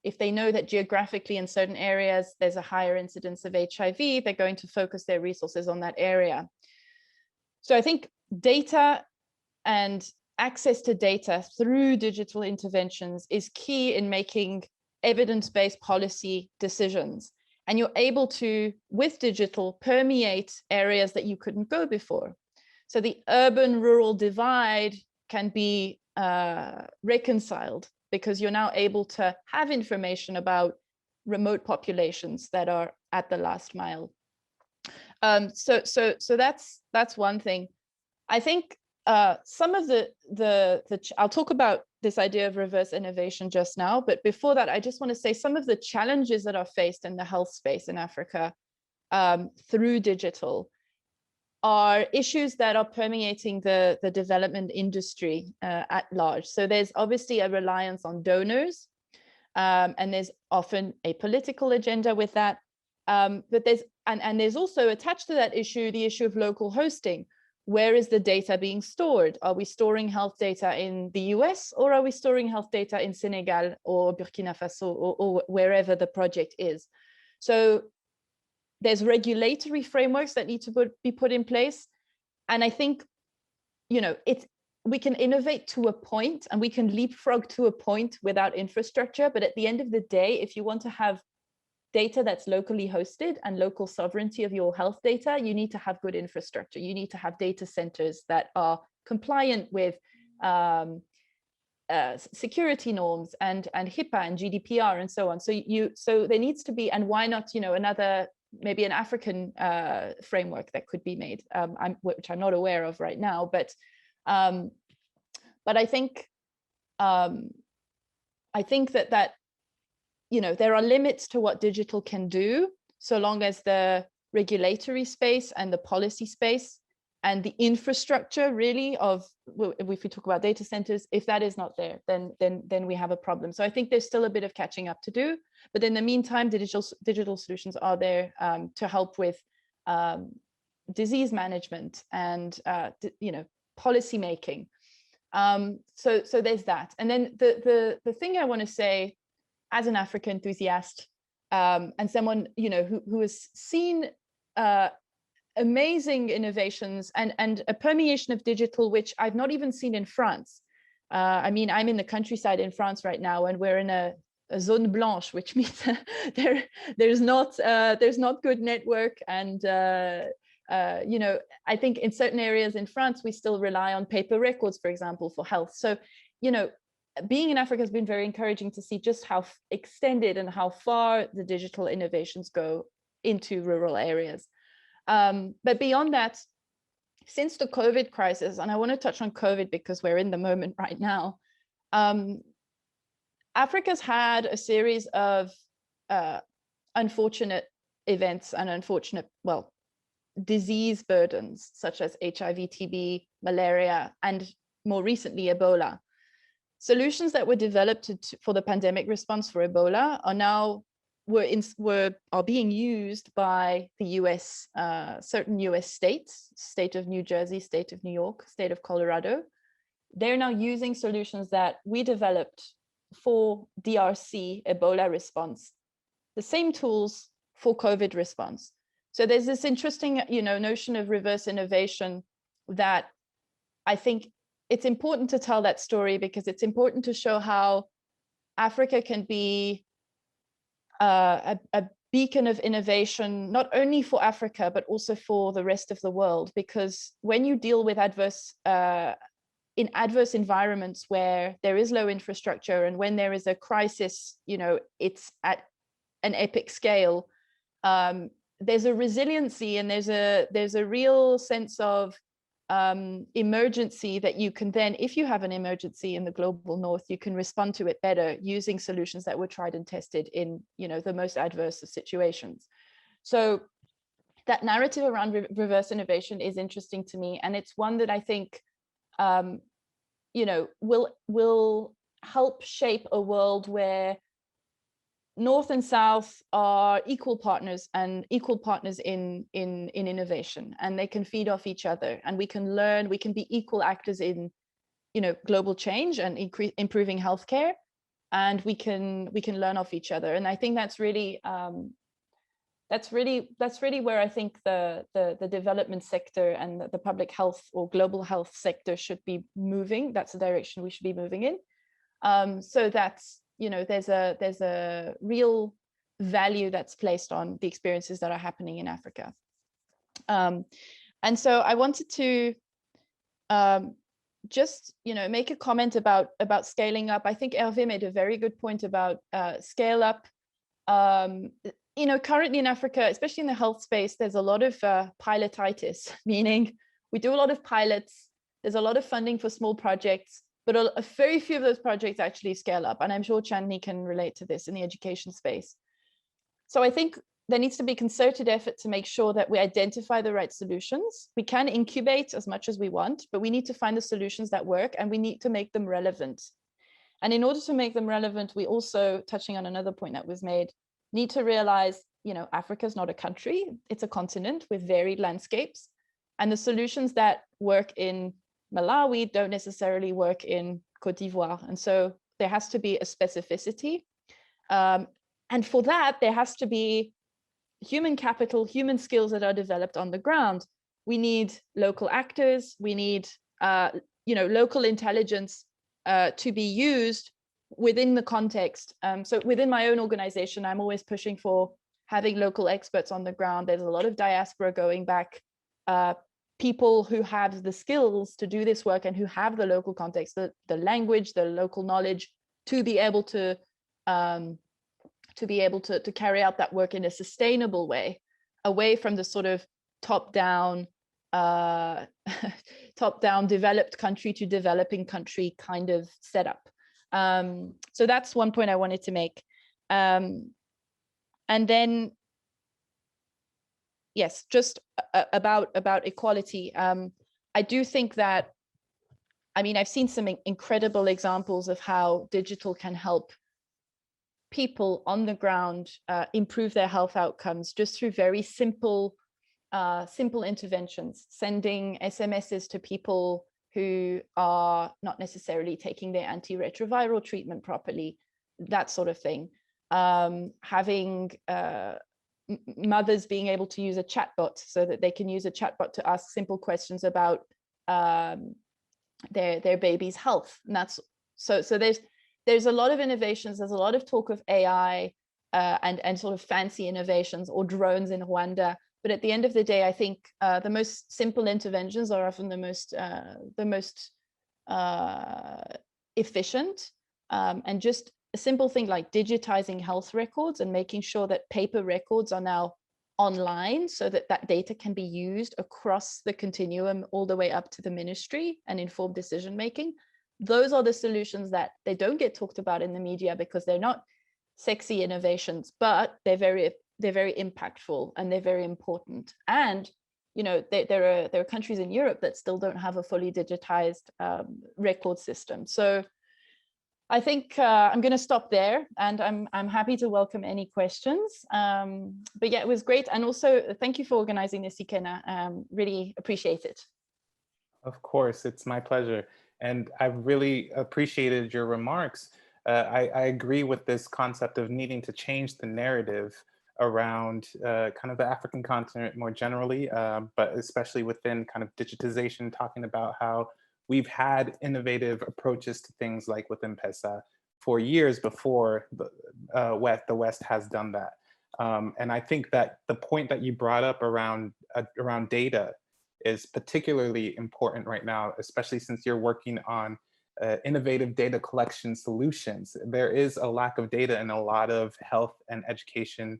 if they know that geographically in certain areas there's a higher incidence of HIV, they're going to focus their resources on that area. So I think data and access to data through digital interventions is key in making evidence-based policy decisions. And you're able to, with digital, permeate areas that you couldn't go before. So the urban-rural divide can be reconciled because you're now able to have information about remote populations that are at the last mile. So that's one thing. I think some of I'll talk about this idea of reverse innovation just now, but before that, I just want to say some of the challenges that are faced in the health space in Africa through digital are issues that are permeating the development industry at large. So there's obviously a reliance on donors, and there's often a political agenda with that. But there's also attached to that issue, the issue of local hosting. Where is the data being stored? Are we storing health data in the US, or are we storing health data in Senegal or Burkina Faso or wherever the project is? So there's regulatory frameworks that need to be put in place. And I think, we can innovate to a point and we can leapfrog to a point without infrastructure. But at the end of the day, if you want to have data that's locally hosted and local sovereignty of your health data, you need to have good infrastructure. You need to have data centers that are compliant with security norms and HIPAA and GDPR and so on. So there needs to be, and why not, another, maybe an African framework that could be made, which I'm not aware of right now, but I think that there are limits to what digital can do, so long as the regulatory space and the policy space and the infrastructure really of, if we talk about data centers, if that is not there, then we have a problem. So I think there's still a bit of catching up to do, but in the meantime, digital solutions are there to help with disease management and policy making. So there's that. And then the thing I want to say as an Africa enthusiast and someone who has seen amazing innovations and a permeation of digital, which I've not even seen in France. I mean, I'm in the countryside in France right now, and we're in a zone blanche, which means there's not good network. And I think in certain areas in France, we still rely on paper records, for example, for health. So, being in Africa has been very encouraging to see just how extended and how far the digital innovations go into rural areas. But beyond that, since the COVID crisis, and I want to touch on COVID because we're in the moment right now, Africa's had a series of unfortunate events and unfortunate, disease burdens, such as HIV, TB, malaria, and more recently, Ebola. Solutions that were developed for the pandemic response for Ebola are now are being used by the US, certain US states, state of New Jersey, state of New York, state of Colorado. They're now using solutions that we developed for DRC Ebola response, the same tools for COVID response. So there's this interesting, notion of reverse innovation that I think it's important to tell that story, because it's important to show how Africa can be a beacon of innovation, not only for Africa, but also for the rest of the world. Because when you deal with adverse environments where there is low infrastructure, and when there is a crisis, it's at an epic scale, there's a resiliency and there's a real sense of emergency that you can then, if you have an emergency in the global north, you can respond to it better using solutions that were tried and tested in the most adverse of situations. So that narrative around reverse innovation is interesting to me, and it's one that I think will help shape a world where North and South are equal partners in innovation, and they can feed off each other, and we can learn, we can be equal actors in global change and improving healthcare, and we can learn off each other. And I think that's really where I think the development sector and the public health or global health sector should be moving. That's the direction we should be moving in. So that's there's a real value that's placed on the experiences that are happening in Africa. And so I wanted to just make a comment about scaling up. I think Hervé made a very good point about scale up. Currently in Africa, especially in the health space, there's a lot of pilotitis, meaning we do a lot of pilots. There's a lot of funding for small projects, but a very few of those projects actually scale up. And I'm sure Chandni can relate to this in the education space. So I think there needs to be concerted effort to make sure that we identify the right solutions. We can incubate as much as we want, but we need to find the solutions that work, and we need to make them relevant. And in order to make them relevant, we also, touching on another point that was made, need to realize, Africa is not a country, it's a continent with varied landscapes. And the solutions that work in Malawi don't necessarily work in Côte d'Ivoire. And so there has to be a specificity. And for that, there has to be human capital, human skills that are developed on the ground. We need local actors, we need local intelligence to be used within the context. So within my own organization, I'm always pushing for having local experts on the ground. There's a lot of diaspora going back people who have the skills to do this work and who have the local context, the language, the local knowledge, to be able to carry out that work in a sustainable way, away from the sort of top-down developed country to developing country kind of setup. So that's one point I wanted to make. And then, yes, just about equality. I do think that, I mean, I've seen some incredible examples of how digital can help people on the ground improve their health outcomes just through very simple interventions, sending SMSs to people who are not necessarily taking their antiretroviral treatment properly, that sort of thing. Having mothers being able to use a chatbot so that they can use a chatbot to ask simple questions about their baby's health. And that's so there's a lot of innovations. There's a lot of talk of AI and sort of fancy innovations, or drones in Rwanda. But at the end of the day, I think the most simple interventions are often the most efficient. And just a simple thing like digitizing health records and making sure that paper records are now online, so that that data can be used across the continuum all the way up to the ministry and informed decision making. Those are the solutions that they don't get talked about in the media because they're not sexy innovations, but they're very impactful and they're very important. And you know, there are countries in Europe that still don't have a fully digitized record system. So I think I'm going to stop there, and I'm happy to welcome any questions. But yeah, it was great, and also thank you for organizing this, Ikenna. Really appreciate it. Of course, it's my pleasure, and I've really appreciated your remarks. I agree with this concept of needing to change the narrative around kind of the African continent more generally, but especially within kind of digitization, talking about how we've had innovative approaches to things like with M-Pesa for years before the West has done that. And I think that the point that you brought up around data is particularly important right now, especially since you're working on innovative data collection solutions. There is a lack of data in a lot of health and education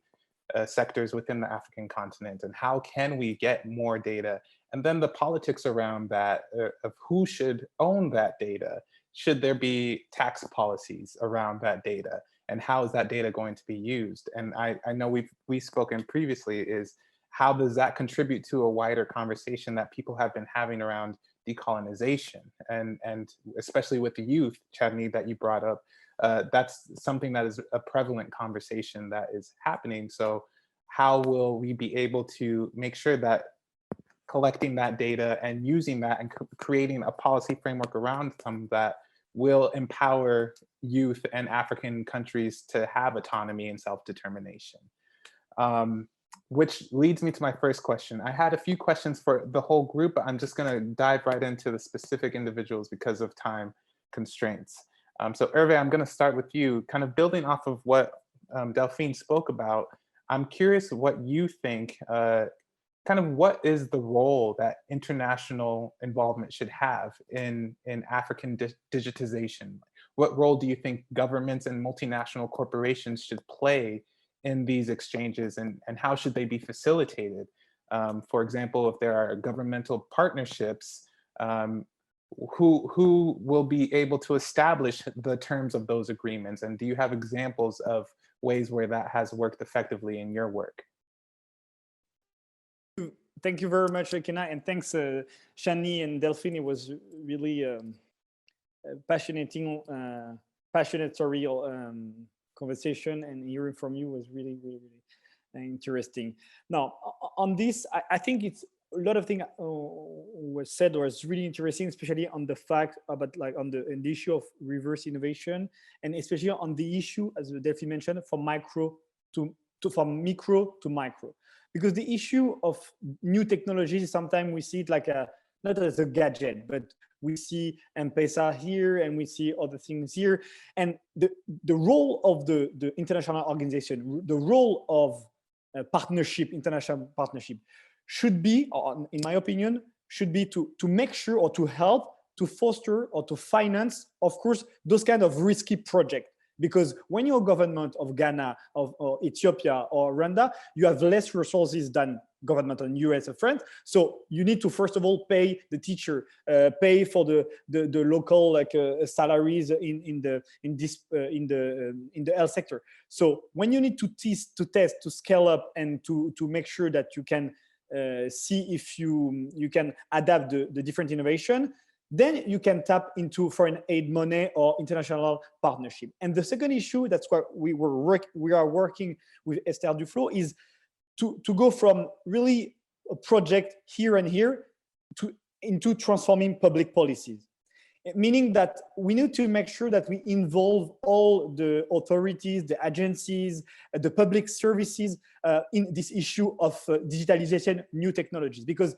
sectors within the African continent, and how can we get more data? And then the politics around that, of who should own that data. Should there be tax policies around that data? And how is that data going to be used? And I know we've spoken previously, is how does that contribute to a wider conversation that people have been having around decolonization? And especially with the youth, Chadni, that you brought up, that's something that is a prevalent conversation that is happening. So how will we be able to make sure that collecting that data and using that and creating a policy framework around some that will empower youth and African countries to have autonomy and self-determination? Which leads me to my first question. I had a few questions for the whole group, but I'm just gonna dive right into the specific individuals because of time constraints. So Hervé, I'm gonna start with you, kind of building off of what Delphine spoke about. I'm curious what you think, kind of what is the role that international involvement should have in African digitization? What role do you think governments and multinational corporations should play in these exchanges, and how should they be facilitated? For example, if there are governmental partnerships, who will be able to establish the terms of those agreements? And do you have examples of ways where that has worked effectively in your work? Thank you very much, Ikenna, and thanks, Shani and Delphine. It was really passionate conversation, and hearing from you was really, really, really interesting. Now, on this, I think it's a lot of things was said was really interesting, especially on the fact about on the issue of reverse innovation, and especially on the issue, as Delphine mentioned, from micro to micro. Because the issue of new technologies, sometimes we see it like not as a gadget, but we see M-Pesa here and we see other things here. And the role of the international organization, the role of international partnership should be, in my opinion, should be to make sure or to help to foster or to finance, of course, those kind of risky projects. Because when you're a government of Ghana, or Ethiopia or Rwanda, you have less resources than government in US or France. So you need to first of all pay the teacher, pay for the local salaries in the health sector. So when you need to test, to scale up, and to make sure that you can see if you can adapt the different innovation, then you can tap into foreign aid money or international partnership. And the second issue, that's what we are working with Esther Duflo, is to go from really a project here and here into transforming public policies. Meaning that we need to make sure that we involve all the authorities, the agencies, the public services in this issue of digitalization, new technologies. Because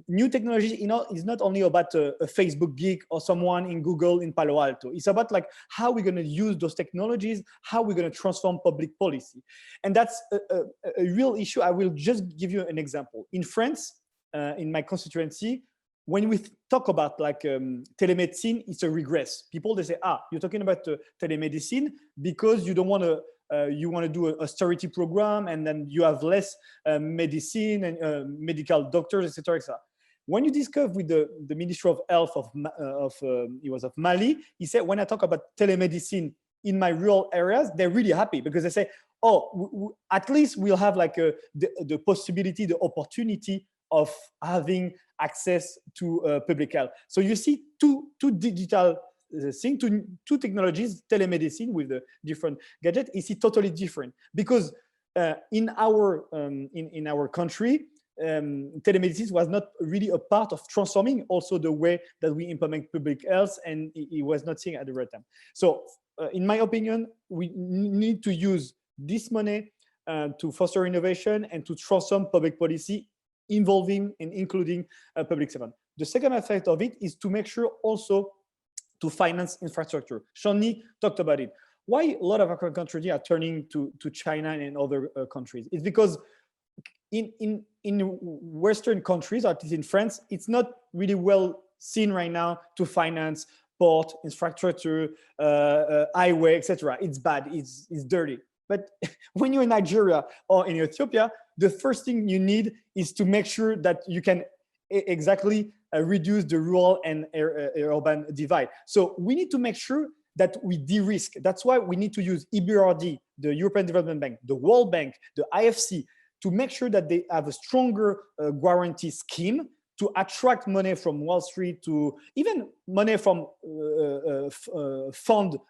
new technology, is not only about a Facebook geek or someone in Google in Palo Alto. It's about like how we're going to use those technologies, how we're going to transform public policy. And that's a real issue. I will just give you an example. In France, in my constituency, when we talk about telemedicine, it's a regress. People, they say, you're talking about telemedicine because you don't want to you want to do an austerity program, and then you have less medicine and medical doctors, etc., etc. When you discuss with the Minister of Health of Mali, he said, when I talk about telemedicine in my rural areas, they're really happy because they say, at least we'll have the possibility, the opportunity of having access to public health. So you see two digital things, two technologies, telemedicine with the different gadgets, is totally different because in our country, telemedicine was not really a part of transforming also the way that we implement public health, and it was not seen at the right time. So in my opinion, we need to use this money to foster innovation and to transform public policy involving and including public servant. The second aspect of it is to make sure also to finance infrastructure. Shani talked about it. Why a lot of African countries are turning to China and other countries? It's because in Western countries, at least in France, it's not really well seen right now to finance port, infrastructure, highway, etc. It's bad, it's dirty. But when you're in Nigeria or in Ethiopia, the first thing you need is to make sure that you can exactly reduce the rural and urban divide. So we need to make sure that we de-risk. That's why we need to use EBRD, the European Development Bank, the World Bank, the IFC, to make sure that they have a stronger guarantee scheme to attract money from Wall Street, to even money from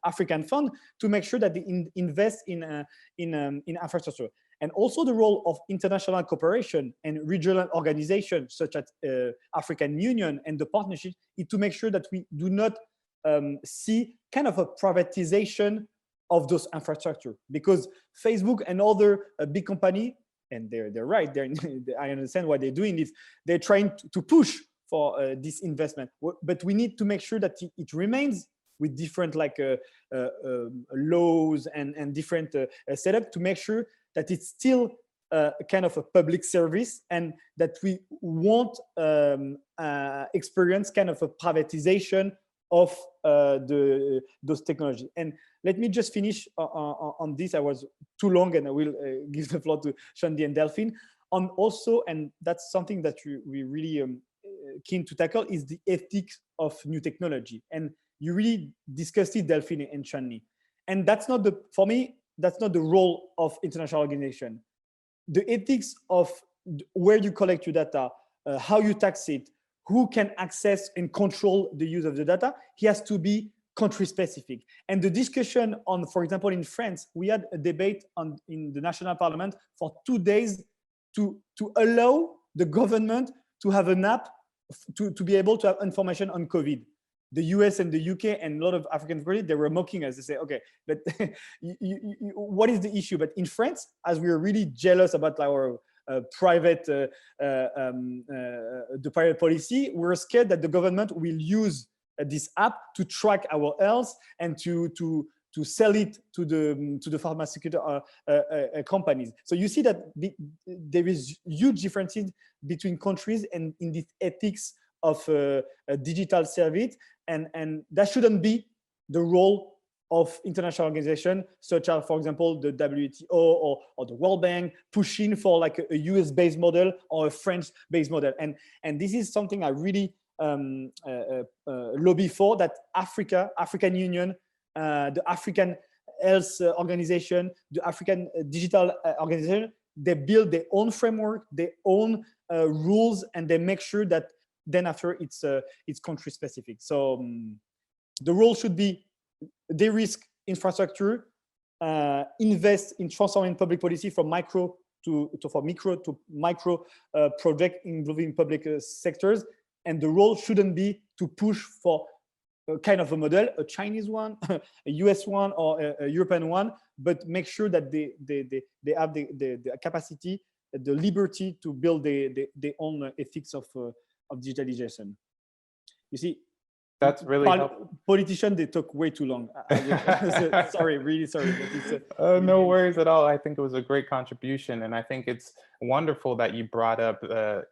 African fund, to make sure that they invest in infrastructure. And also the role of international cooperation and regional organizations such as African Union and the partnership is to make sure that we do not see kind of a privatization of those infrastructure, because Facebook and other big company, and they're right, I understand what they're doing is they're trying to push for this investment, but we need to make sure that it remains with different laws and different setup to make sure that it's still kind of a public service, and that we won't experience kind of a privatization of those technologies. And let me just finish on this. I was too long, and I will give the floor to Shandi and Delphine. On also, and that's something that we really keen to tackle, is the ethics of new technology. And you really discussed it, Delphine and Shandi. And that's not for me, that's not the role of international organization. The ethics of where you collect your data, how you tax it, who can access and control the use of the data, he has to be country specific. And the discussion on, for example, in France, we had a debate in the national parliament for 2 days to allow the government to have an app to be able to have information on COVID. The US and the UK and a lot of African countries, they were mocking us. They say, okay, but what is the issue? But in France, as we are really jealous about our private policy, we're scared that the government will use this app to track our health and to to sell it to the pharmaceutical companies. So you see that there is huge differences between countries and in this ethics of a digital service, and that shouldn't be the role of international organizations such as, for example, the WTO or the World Bank, pushing for like a US-based model or a French-based model. And this is something I really lobby for, that African Union, the African Health Organization, the African Digital Organization, they build their own framework, their own rules, and they make sure that then after it's country specific. So the role should be de-risk infrastructure, invest in transforming public policy from micro to micro project involving public sectors, and the role shouldn't be to push for a kind of a model, a Chinese one, a US one, or a European one, but make sure that they have the capacity, the liberty to build their own ethics of digitalization. You see, that's really helpful. Politicians, they took way too long. Sorry, really sorry. But no worries at all. I think it was a great contribution, and I think it's wonderful that you brought up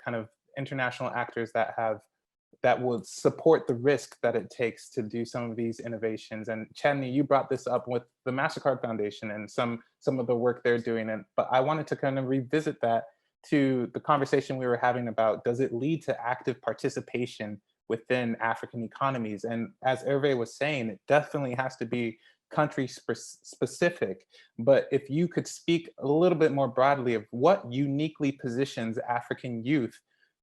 kind of international actors that will support the risk that it takes to do some of these innovations. And Chandni, you brought this up with the MasterCard Foundation and some of the work they're doing. But I wanted to kind of revisit that to the conversation we were having about, does it lead to active participation within African economies? And as Hervé was saying, it definitely has to be country specific. But if you could speak a little bit more broadly of what uniquely positions African youth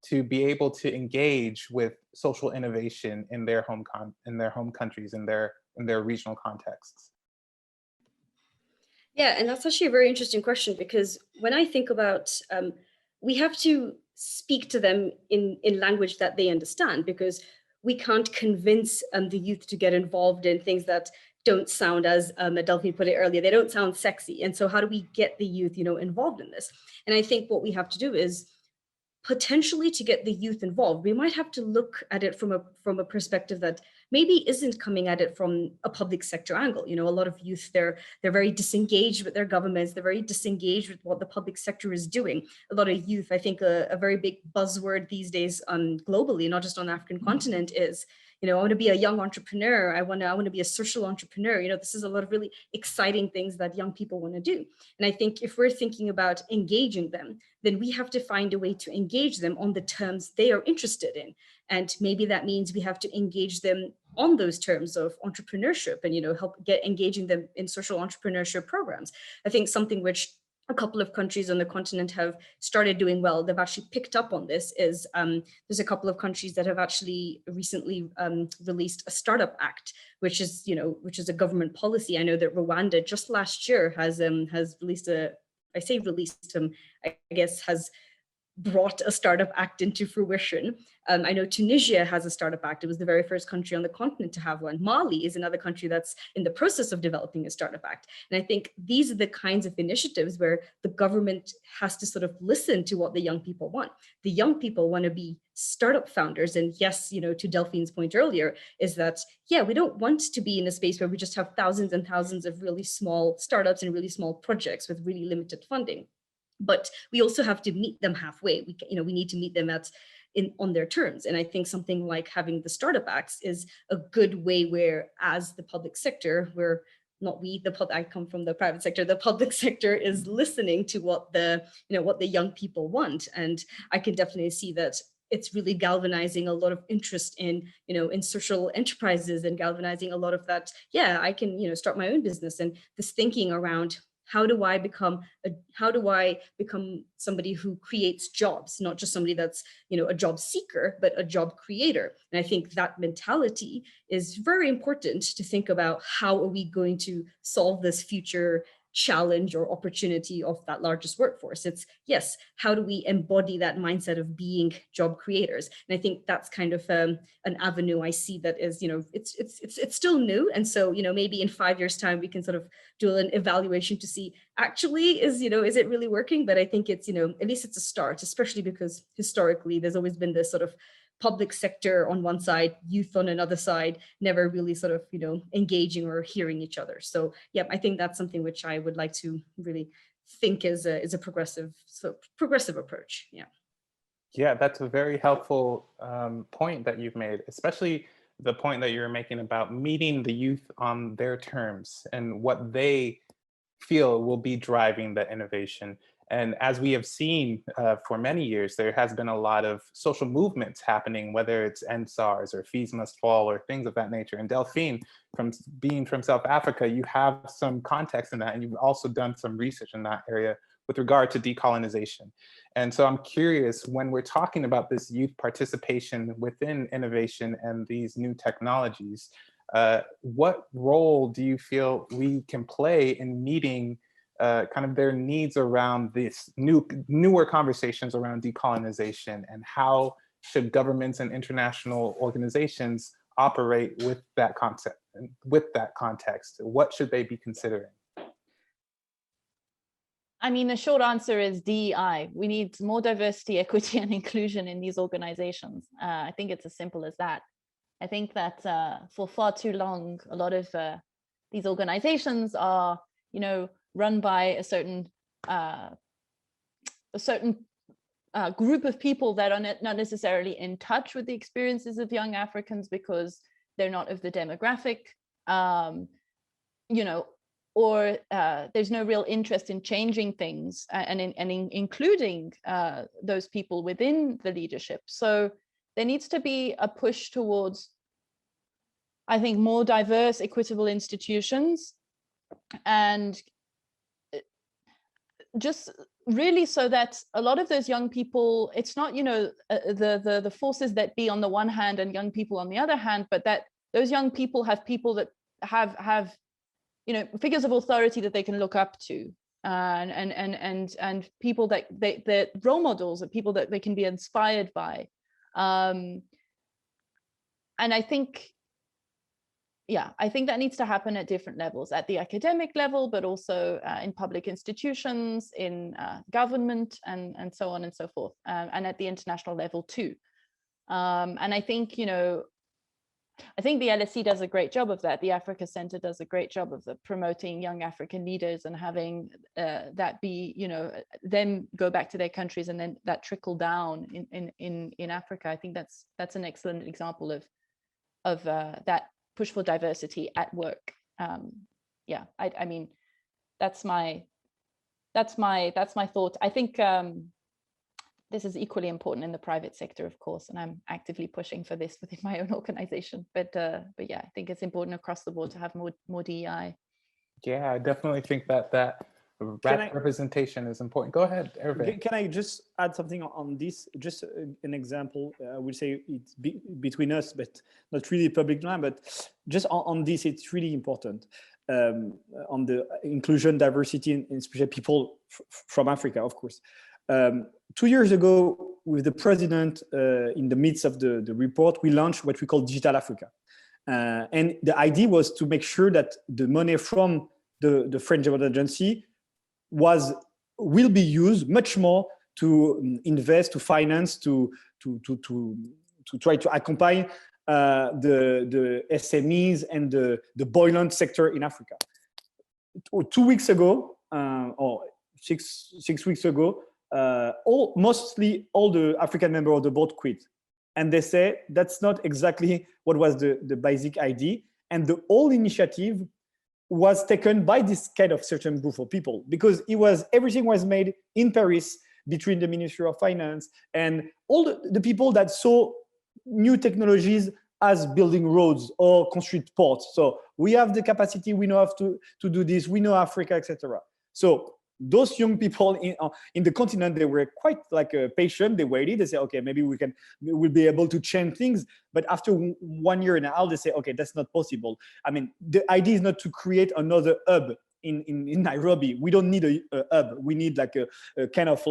to be able to engage with social innovation in their home countries, in their regional contexts. Yeah, and that's actually a very interesting question, because when I think about, we have to speak to them in language that they understand, because we can't convince the youth to get involved in things that don't sound, as Delphine put it earlier, they don't sound sexy. And so how do we get the youth, involved in this? And I think what we have to do is, potentially, to get the youth involved, we might have to look at it from a perspective that maybe isn't coming at it from a public sector angle. A lot of youth, they're very disengaged with their governments, they're very disengaged with what the public sector is doing. A lot of youth, I think a very big buzzword these days globally, not just on the African continent, is, I want to be a young entrepreneur. I want to be a social entrepreneur. This is a lot of really exciting things that young people want to do. And I think if we're thinking about engaging them, then we have to find a way to engage them on the terms they are interested in. And maybe that means we have to engage them on those terms of entrepreneurship and, help engaging them in social entrepreneurship programs. I think something which a couple of countries on the continent have started doing well, they've actually picked up on this, is there's a couple of countries that have actually recently released a Startup Act, which is a government policy. I know that Rwanda just last year has released has brought a Startup Act into fruition. I know Tunisia has a Startup Act. It was the very first country on the continent to have one. Mali is another country that's in the process of developing a Startup Act. And I think these are the kinds of initiatives where the government has to sort of listen to what the young people want. The young people want to be startup founders. And yes, to Delphine's point earlier, is that, yeah, we don't want to be in a space where we just have thousands and thousands of really small startups and really small projects with really limited funding. But we also have to meet them halfway. We need to meet them on their terms. And I think something like having the Startup Acts is a good way where, as the public sector, I come from the private sector, the public sector is listening to what the young people want. And I can definitely see that it's really galvanizing a lot of interest in social enterprises, and galvanizing a lot of that, yeah, I can, start my own business, and this thinking around, how do I become somebody who creates jobs, not just somebody that's, a job seeker, but a job creator? And I think that mentality is very important to think about. How are we going to solve this future challenge or opportunity of that largest workforce? It's, yes, how do we embody that mindset of being job creators? And I think that's kind of an avenue I see that is, it's still new. And so, maybe in 5 years' time, we can sort of do an evaluation to see, actually, is it really working? But I think it's, at least it's a start, especially because historically there's always been this sort of public sector on one side, youth on another side, never really sort of, engaging or hearing each other. So yeah, I think that's something which I would like to really think is a progressive approach. Yeah. Yeah, that's a very helpful point that you've made, especially the point that you're making about meeting the youth on their terms and what they feel will be driving the innovation. And as we have seen for many years, there has been a lot of social movements happening, whether it's End SARS or Fees Must Fall or things of that nature. And Delphine, from being from South Africa, you have some context in that, and you've also done some research in that area with regard to decolonization. And so I'm curious, when we're talking about this youth participation within innovation and these new technologies, what role do you feel we can play in meeting kind of their needs around this newer conversations around decolonization, and how should governments and international organizations operate with that concept, with that context? What should they be considering? I mean, the short answer is DEI. We need more diversity, equity, and inclusion in these organizations. I think it's as simple as that. I think that for far too long, a lot of these organizations are, run by a certain group of people that are not necessarily in touch with the experiences of young Africans because they're not of the demographic, or there's no real interest in changing things and including those people within the leadership. So there needs to be a push towards, I think, more diverse, equitable institutions, and just really so that a lot of those young people, it's not, the forces that be on the one hand and young people on the other hand, but that those young people have people that have figures of authority that they can look up to, and people that they're role models, and people that they can be inspired by. And I think that needs to happen at different levels, at the academic level, but also in public institutions, in government, and so on and so forth, and at the international level too. And I think, I think the LSE does a great job of that. The Africa Centre does a great job of promoting young African leaders and having that be, them go back to their countries and then that trickle down in Africa. I think that's an excellent example of that push for diversity at work. I mean, that's my thought. I think this is equally important in the private sector, of course, and I'm actively pushing for this within my own organization. But yeah, I think it's important across the board to have more DEI. Yeah, I definitely think that representation is important. Go ahead, Hervé. Can I just add something on this? Just an example. I will say it's between us, but not really public now. But just on this, it's really important on the inclusion, diversity, and especially people from Africa, of course. 2 years ago, with the president in the midst of the report, we launched what we call Digital Africa. And the idea was to make sure that the money from the French Development Agency will be used much more to invest, to finance, to try to accompany the SMEs and the buoyant sector in Africa. 2 weeks ago, or six weeks ago, mostly all the African members of the board quit. And they say that's not exactly what was the basic idea. And the whole initiative was taken by this kind of certain group of people, because everything was made in Paris between the Ministry of Finance and all the people that saw new technologies as building roads or construct ports. So we have the capacity, we know how to do this, we know Africa, etc. So those young people in the continent, they were quite patient. They waited. They say, okay, maybe we'll be able to change things. But after 1 year and a half, they say, okay, that's not possible. I mean, the idea is not to create another hub in Nairobi. We don't need a hub. We need a kind of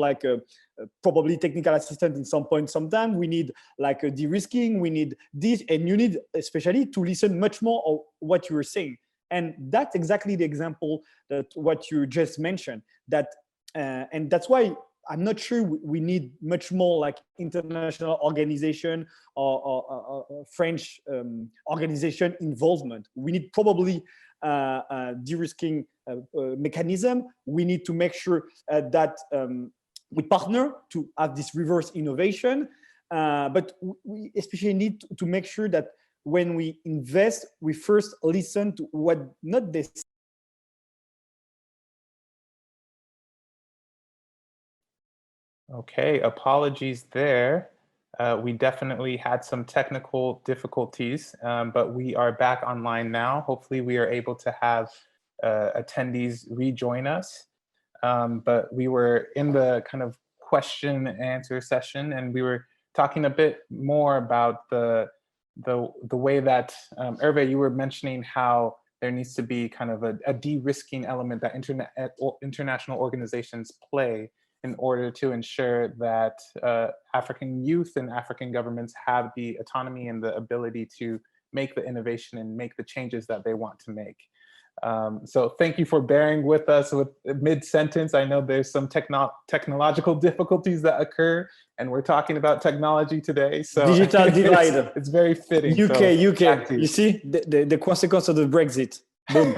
probably technical assistant in some point, sometime. We need a de-risking. We need this, and you need especially to listen much more of what you were saying. And that's exactly the example that what you just mentioned. And that's why I'm not sure we need much more like international organization or French organization involvement. We need probably de-risking mechanism. We need to make sure that we partner to have this reverse innovation. But we especially need to make sure that when we invest, we first listen to what not they. Okay, apologies there. We definitely had some technical difficulties, but we are back online now. Hopefully we are able to have attendees rejoin us. But we were in the kind of question and answer session, and we were talking a bit more about the way that, Hervé, you were mentioning how there needs to be kind of a de-risking element that international organizations play in order to ensure that African youth and African governments have the autonomy and the ability to make the innovation and make the changes that they want to make. So thank you for bearing with us with mid-sentence. I know there's some technological difficulties that occur, and we're talking about technology today. So digital divide. It's very fitting. UK. So, you see the consequence of the Brexit. Boom.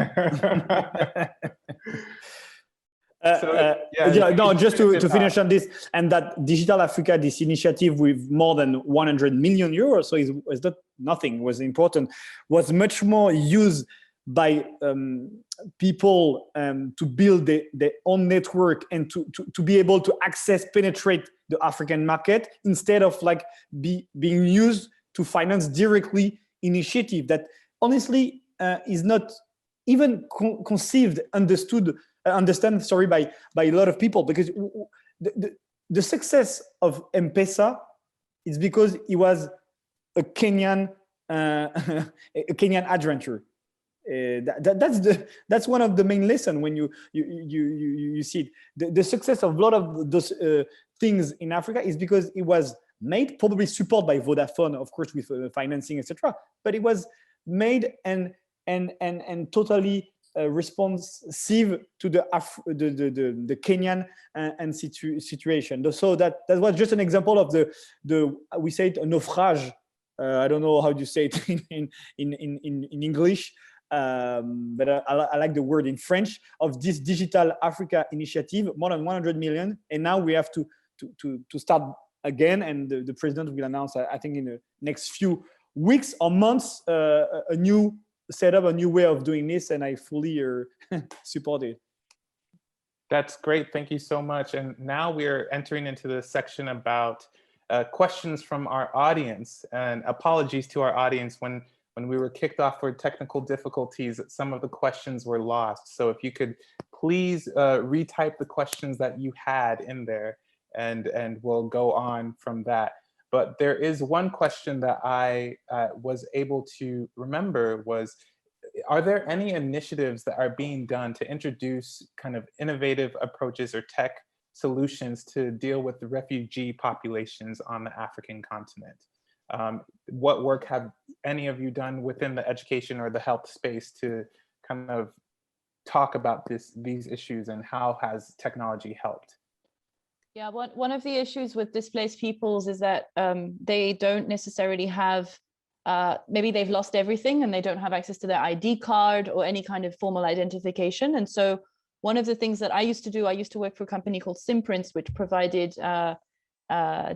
Just to finish on this, and that Digital Africa, this initiative with more than 100 million euros, so it's not nothing, was important, was much more used by people to build their own network and to be able to penetrate the African market, instead of like being used to finance directly initiative that honestly is not even conceived, understand by a lot of people, because the success of M-Pesa is because it was a Kenyan adventure. That's one of the main lessons when you see it. The success of a lot of those things in Africa is because it was made, probably supported by Vodafone, of course, with financing, etc. But it was made and totally responsive to the Kenyan and situation. So that was just an example of the we say it a naufrage. I don't know how you say it in English, but I like the word in French, of this Digital Africa initiative, more than 100 million, and now we have to start again, and the president will announce, I think in the next few weeks or months, a new setup, a new way of doing this, and I fully support it. That's great. Thank you so much. And now we're entering into the section about questions from our audience. And apologies to our audience, when we were kicked off for technical difficulties, some of the questions were lost. So if you could please retype the questions that you had in there, and we'll go on from that. But there is one question that I was able to remember was, are there any initiatives that are being done to introduce kind of innovative approaches or tech solutions to deal with the refugee populations on the African continent? What work have any of you done within the education or the health space to kind of talk about these issues, and how has technology helped? Yeah, one of the issues with displaced peoples is that they don't necessarily have, maybe they've lost everything and they don't have access to their ID card or any kind of formal identification. And so one of the things that I used to do, I used to work for a company called Simprints, which provided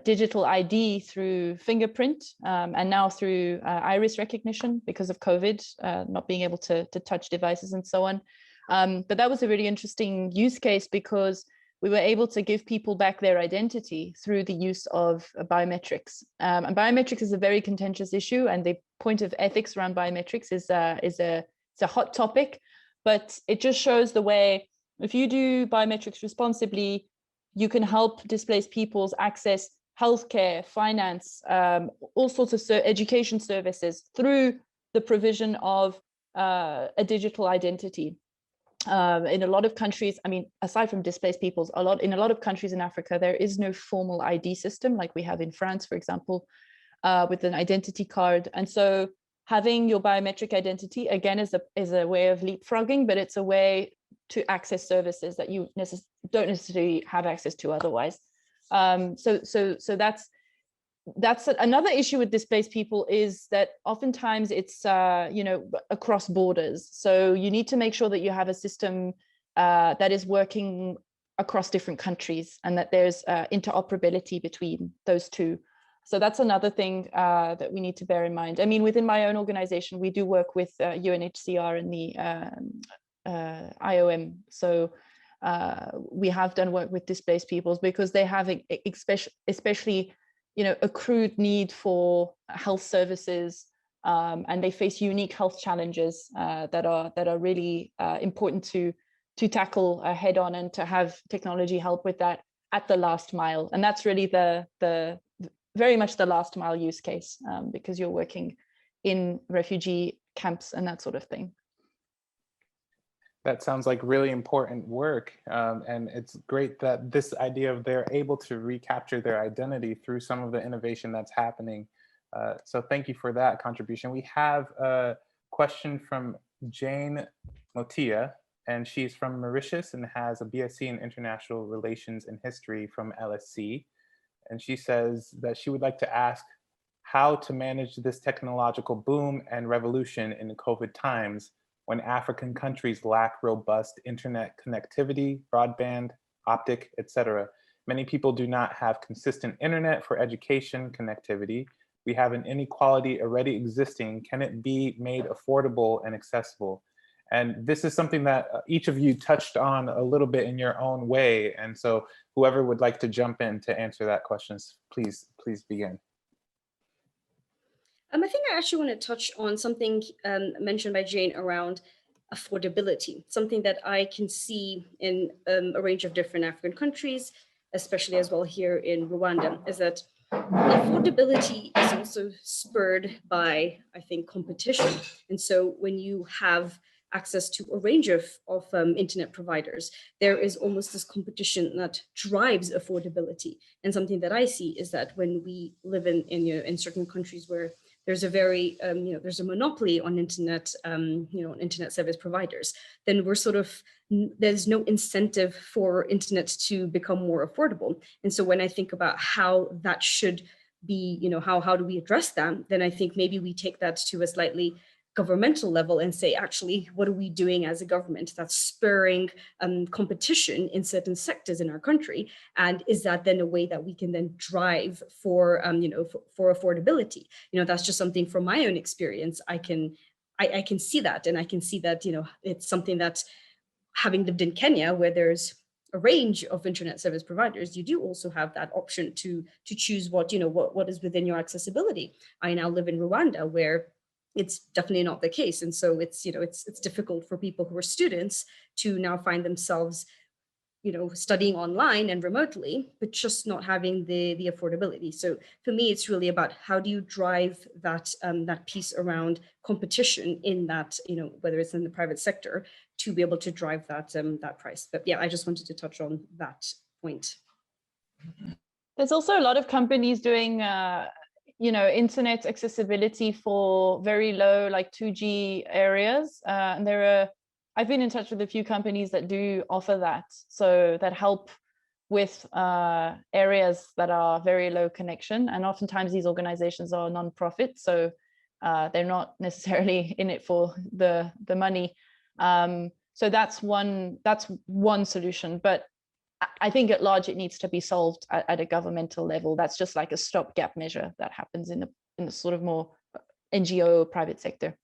digital ID through fingerprint, and now through iris recognition because of COVID, not being able to touch devices and so on. But that was a really interesting use case, because we were able to give people back their identity through the use of biometrics. And biometrics is a very contentious issue, and the point of ethics around biometrics is a hot topic, but it just shows the way, if you do biometrics responsibly, you can help displaced peoples access healthcare, finance, all sorts of education services through the provision of a digital identity. In a lot of countries, I mean, aside from displaced peoples, in a lot of countries in Africa, there is no formal ID system like we have in France, for example, with an identity card. And so having your biometric identity, again, is a way of leapfrogging, but it's a way to access services that you don't necessarily have access to otherwise. So that's another issue with displaced people, is that oftentimes it's across borders. So you need to make sure that you have a system that is working across different countries, and that there's interoperability between those two. So that's another thing that we need to bear in mind. I mean, within my own organization, we do work with UNHCR and the IOM. So we have done work with displaced peoples because they have especially accrued need for health services, and they face unique health challenges that are really important to tackle head on, and to have technology help with that at the last mile. And that's really the very much the last mile use case, because you're working in refugee camps and that sort of thing. That sounds like really important work. And it's great that this idea of they're able to recapture their identity through some of the innovation that's happening. So thank you for that contribution. We have a question from Jane Motia, and she's from Mauritius and has a BSc in International Relations and History from LSE. And she says that she would like to ask how to manage this technological boom and revolution in the COVID times, when African countries lack robust internet connectivity, broadband, optic, etc. Many people do not have consistent internet for education connectivity. We have an inequality already existing. Can it be made affordable and accessible? And this is something that each of you touched on a little bit in your own way. And so whoever would like to jump in to answer that question, please begin. I think I actually want to touch on something mentioned by Jane around affordability, something that I can see in a range of different African countries, especially as well here in Rwanda, is that affordability is also spurred by, I think, competition. And so when you have access to a range of internet providers, there is almost this competition that drives affordability. And something that I see is that when we live in certain countries where there's a very, there's a monopoly on internet, internet service providers, then we're sort of, there's no incentive for internet to become more affordable. And so when I think about how that should be, how do we address that, then I think maybe we take that to a slightly governmental level and say, actually, what are we doing as a government that's spurring competition in certain sectors in our country? And is that then a way that we can then drive for, for affordability? That's just something from my own experience. I can see that, and I can see that, it's something that, having lived in Kenya, where there's a range of internet service providers, you do also have that option to choose what is within your accessibility. I now live in Rwanda, where it's definitely not the case. And so it's, it's difficult for people who are students to now find themselves, studying online and remotely, but just not having the affordability. So for me, it's really about how do you drive that, that piece around competition in that, whether it's in the private sector, to be able to drive that, that price. But yeah, I just wanted to touch on that point. There's also a lot of companies doing internet accessibility for very low, like 2G areas. And I've been in touch with a few companies that do offer that. So that help with areas that are very low connection. And oftentimes these organizations are non-profit. So they're not necessarily in it for the money. So that's one solution. But I think at large, it needs to be solved at a governmental level. That's just like a stopgap measure that happens in the sort of more NGO private sector.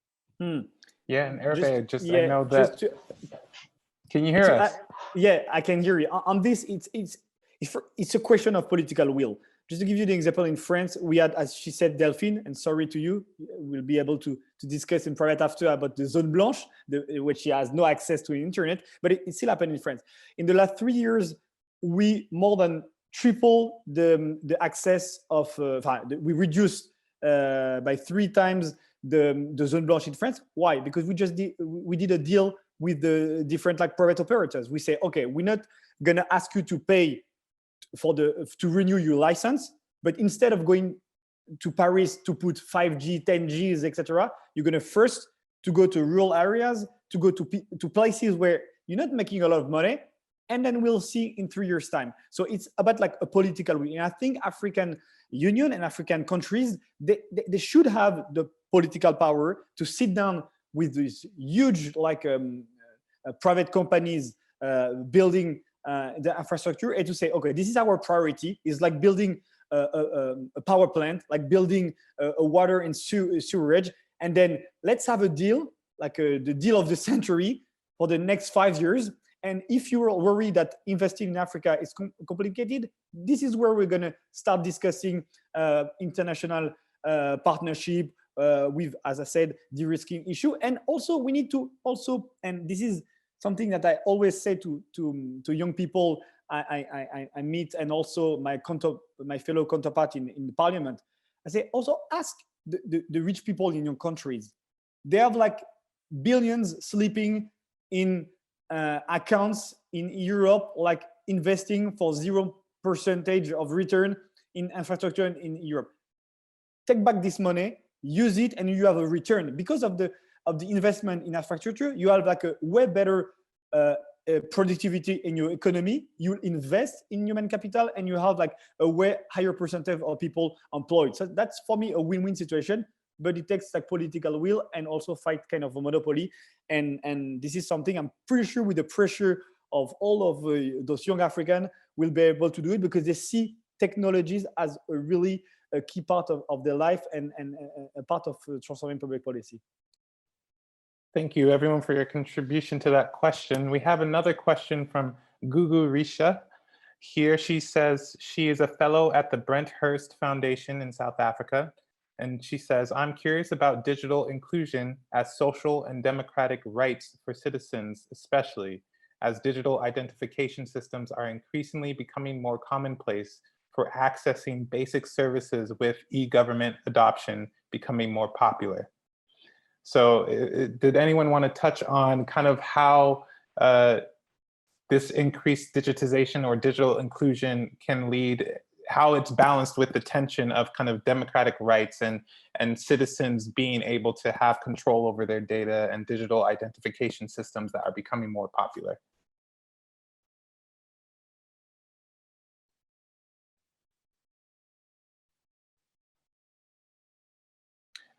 Yeah, and Hervé, I know that. Can you hear us? Yeah, I can hear you. On this, it's a question of political will. Just to give you the example, in France, we had, as she said, Delphine, and sorry to you, we'll be able to discuss in private after about the zone blanche, which she has no access to the internet, but it still happened in France. In the last 3 years, we more than triple the access of, we reduced by 3 times the zone blanche in France. Why? Because we did a deal with the different private operators. We say, okay, we're not gonna ask you to pay to renew your license, but instead of going to Paris to put 5G, 10Gs, etc., you're gonna first to go to rural areas, to go to places where you're not making a lot of money, and then we'll see in 3 years' time. So it's about like a political will. And I think African Union and African countries, they should have the political power to sit down with these huge like private companies building the infrastructure, and to say, okay, this is our priority. It's like building a power plant, like building a water and sewerage, and then let's have a deal, like the deal of the century for the next 5 years. And if you are worried that investing in Africa is complicated, this is where we're going to start discussing international partnership with, as I said, de-risking issue. And also we need to also, and this is something that I always say to young people I meet, and also my fellow counterpart in the parliament, I say also ask the rich people in your countries. They have like billions sleeping in accounts in Europe, like investing for 0% of return in infrastructure in Europe. Take back this money, use it, and you have a return. Because of the investment in infrastructure, you have like a way better productivity in your economy. You invest in human capital, and you have like a way higher percentage of people employed. So that's for me a win-win situation. But it takes like political will and also fight kind of a monopoly. And this is something I'm pretty sure with the pressure of all of those young Africans will be able to do it, because they see technologies as a really key part of their life and a part of transforming public policy. Thank you everyone for your contribution to that question. We have another question from Gugu Risha. Here she says she is a fellow at the Brent Hurst Foundation in South Africa. And she says, I'm curious about digital inclusion as social and democratic rights for citizens, especially as digital identification systems are increasingly becoming more commonplace for accessing basic services, with e-government adoption becoming more popular. So did anyone want to touch on kind of how this increased digitization or digital inclusion can lead, how it's balanced with the tension of kind of democratic rights and citizens being able to have control over their data and digital identification systems that are becoming more popular?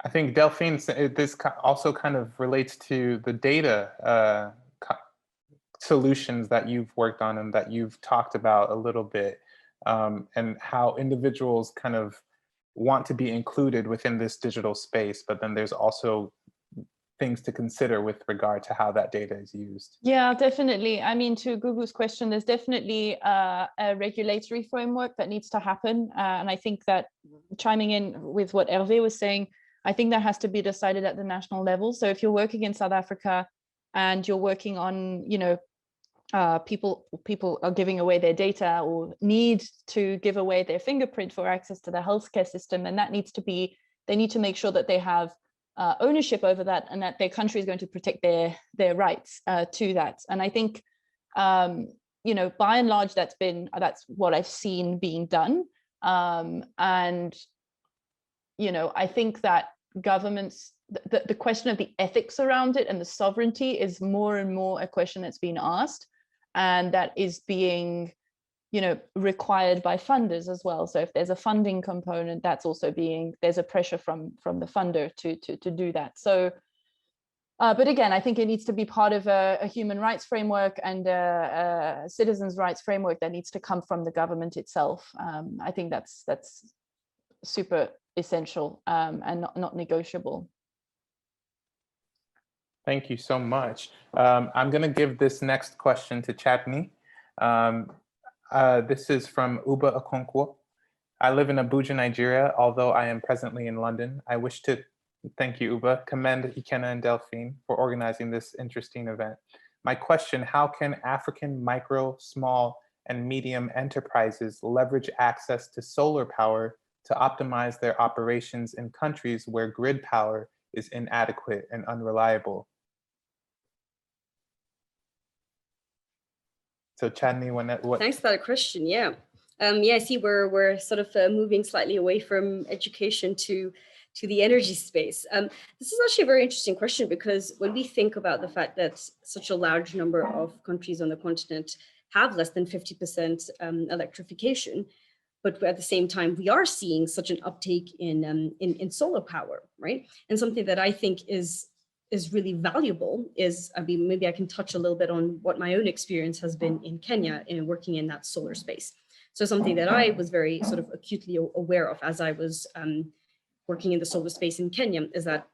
I think Delphine, this also kind of relates to the data solutions that you've worked on and that you've talked about a little bit. And how individuals kind of want to be included within this digital space, but then there's also things to consider with regard to how that data is used. Yeah, definitely. I mean, to Gugu's question, there's definitely a regulatory framework that needs to happen. And I think that, chiming in with what Hervé was saying, I think that has to be decided at the national level. So if you're working in South Africa and you're working on, you know, people are giving away their data or need to give away their fingerprint for access to the healthcare system, and that needs to be, they need to make sure that they have ownership over that, and that their country is going to protect their rights to that. And I think, you know, by and large, that's what I've seen being done. And, you know, I think that governments, the question of the ethics around it and the sovereignty is more and more a question that's being asked, and that is being, you know, required by funders as well. So if there's a funding component, that's also there's a pressure from the funder to do that. So, but again, I think it needs to be part of a human rights framework and a citizens' rights framework that needs to come from the government itself. I think that's super essential and not negotiable. Thank you so much. I'm going to give this next question to Chadni. This is from Uba Okonkwo. I live in Abuja, Nigeria, although I am presently in London. I wish to, thank you, Uba, commend Ikenna and Delphine for organizing this interesting event. My question, how can African micro, small, and medium enterprises leverage access to solar power to optimize their operations in countries where grid power is inadequate and unreliable? So Chadni, what? Thanks for that question. Yeah, I see we're sort of moving slightly away from education to the energy space. This is actually a very interesting question, because when we think about the fact that such a large number of countries on the continent have less than 50% electrification, but at the same time, we are seeing such an uptake in solar power, right? And something that I think is really valuable is, I mean, maybe I can touch a little bit on what my own experience has been in Kenya in working in that solar space. So something that I was very sort of acutely aware of as I was working in the solar space in Kenya is that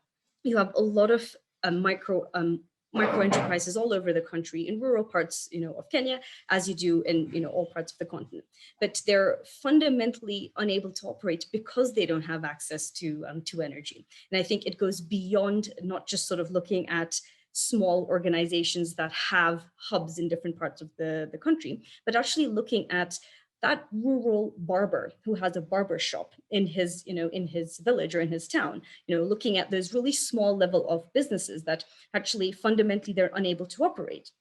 you have a lot of micro enterprises all over the country in rural parts, of Kenya, as you do in, all parts of the continent. But they're fundamentally unable to operate because they don't have access to energy. And I think it goes beyond not just sort of looking at small organizations that have hubs in different parts of the country, but actually looking at that rural barber who has a barber shop in his, in his village or in his town, looking at those really small level of businesses that actually fundamentally they're unable to operate.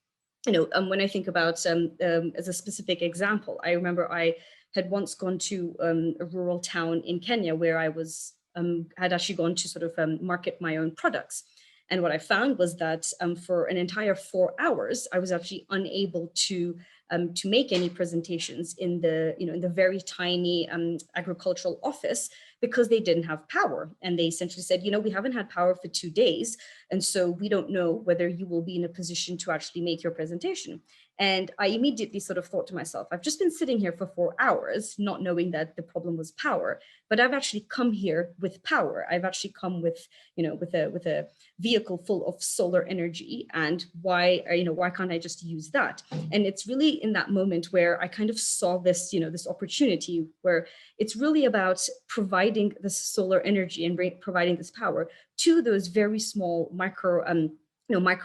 When I think about, as a specific example, I remember I had once gone to a rural town in Kenya where I was, had actually gone to sort of market my own products. And what I found was that for an entire 4 hours, I was actually unable to make any presentations in the, in the very tiny agricultural office, because they didn't have power. And they essentially said, we haven't had power for 2 days. And so we don't know whether you will be in a position to actually make your presentation. And I immediately sort of thought to myself, I've just been sitting here for 4 hours, not knowing that the problem was power, but I've actually come here with power. I've actually come with, with a vehicle full of solar energy. And why can't I just use that? And it's really in that moment where I kind of saw this, this opportunity where it's really about providing this solar energy and providing this power to those very small micro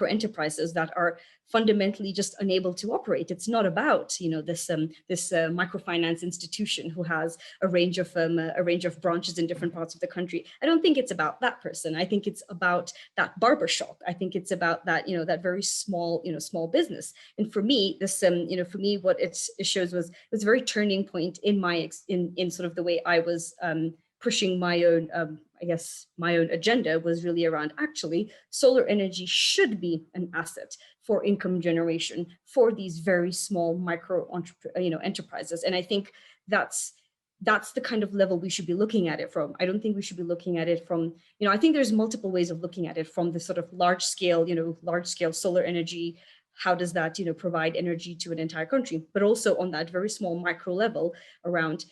enterprises that are fundamentally just unable to operate. It's not about this microfinance institution who has a range of branches in different parts of the country. I don't think it's about that person. I think it's about that barber shop. I think it's about that that very small small business. And for me, this for me, what it shows was a very turning point in my in sort of the way I was pushing my own, I guess, my own agenda was really around actually solar energy should be an asset for income generation for these very small micro enterprises. And I think that's the kind of level we should be looking at it from. I don't think we should be looking at it from, I think there's multiple ways of looking at it, from the sort of large scale solar energy. How does that, provide energy to an entire country, but also on that very small micro level around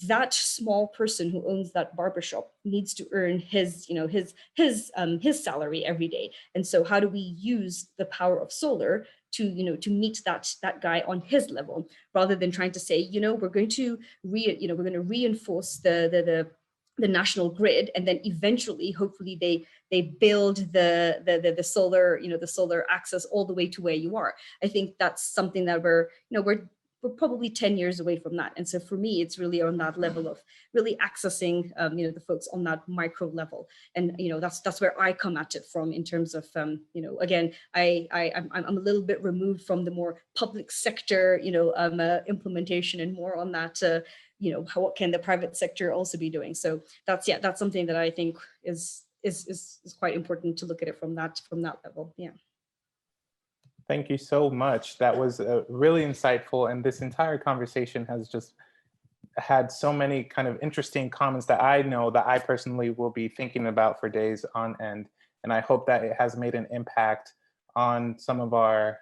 that small person who owns that barbershop needs to earn his salary every day. And so how do we use the power of solar to, to meet that guy on his level, rather than trying to say, we're going to reinforce the national grid, and then eventually, hopefully they build the solar, the solar access all the way to where you are. I think that's something that we're probably 10 years away from that. And so for me, it's really on that level of really accessing, the folks on that micro level. And, that's where I come at it from, in terms of, again, I'm a little bit removed from the more public sector, implementation, and more on that, what can the private sector also be doing? So that's something that I think is quite important to look at it from that level. Yeah. Thank you so much. That was really insightful. And this entire conversation has just had so many kind of interesting comments that I know that I personally will be thinking about for days on end. And I hope that it has made an impact on some of our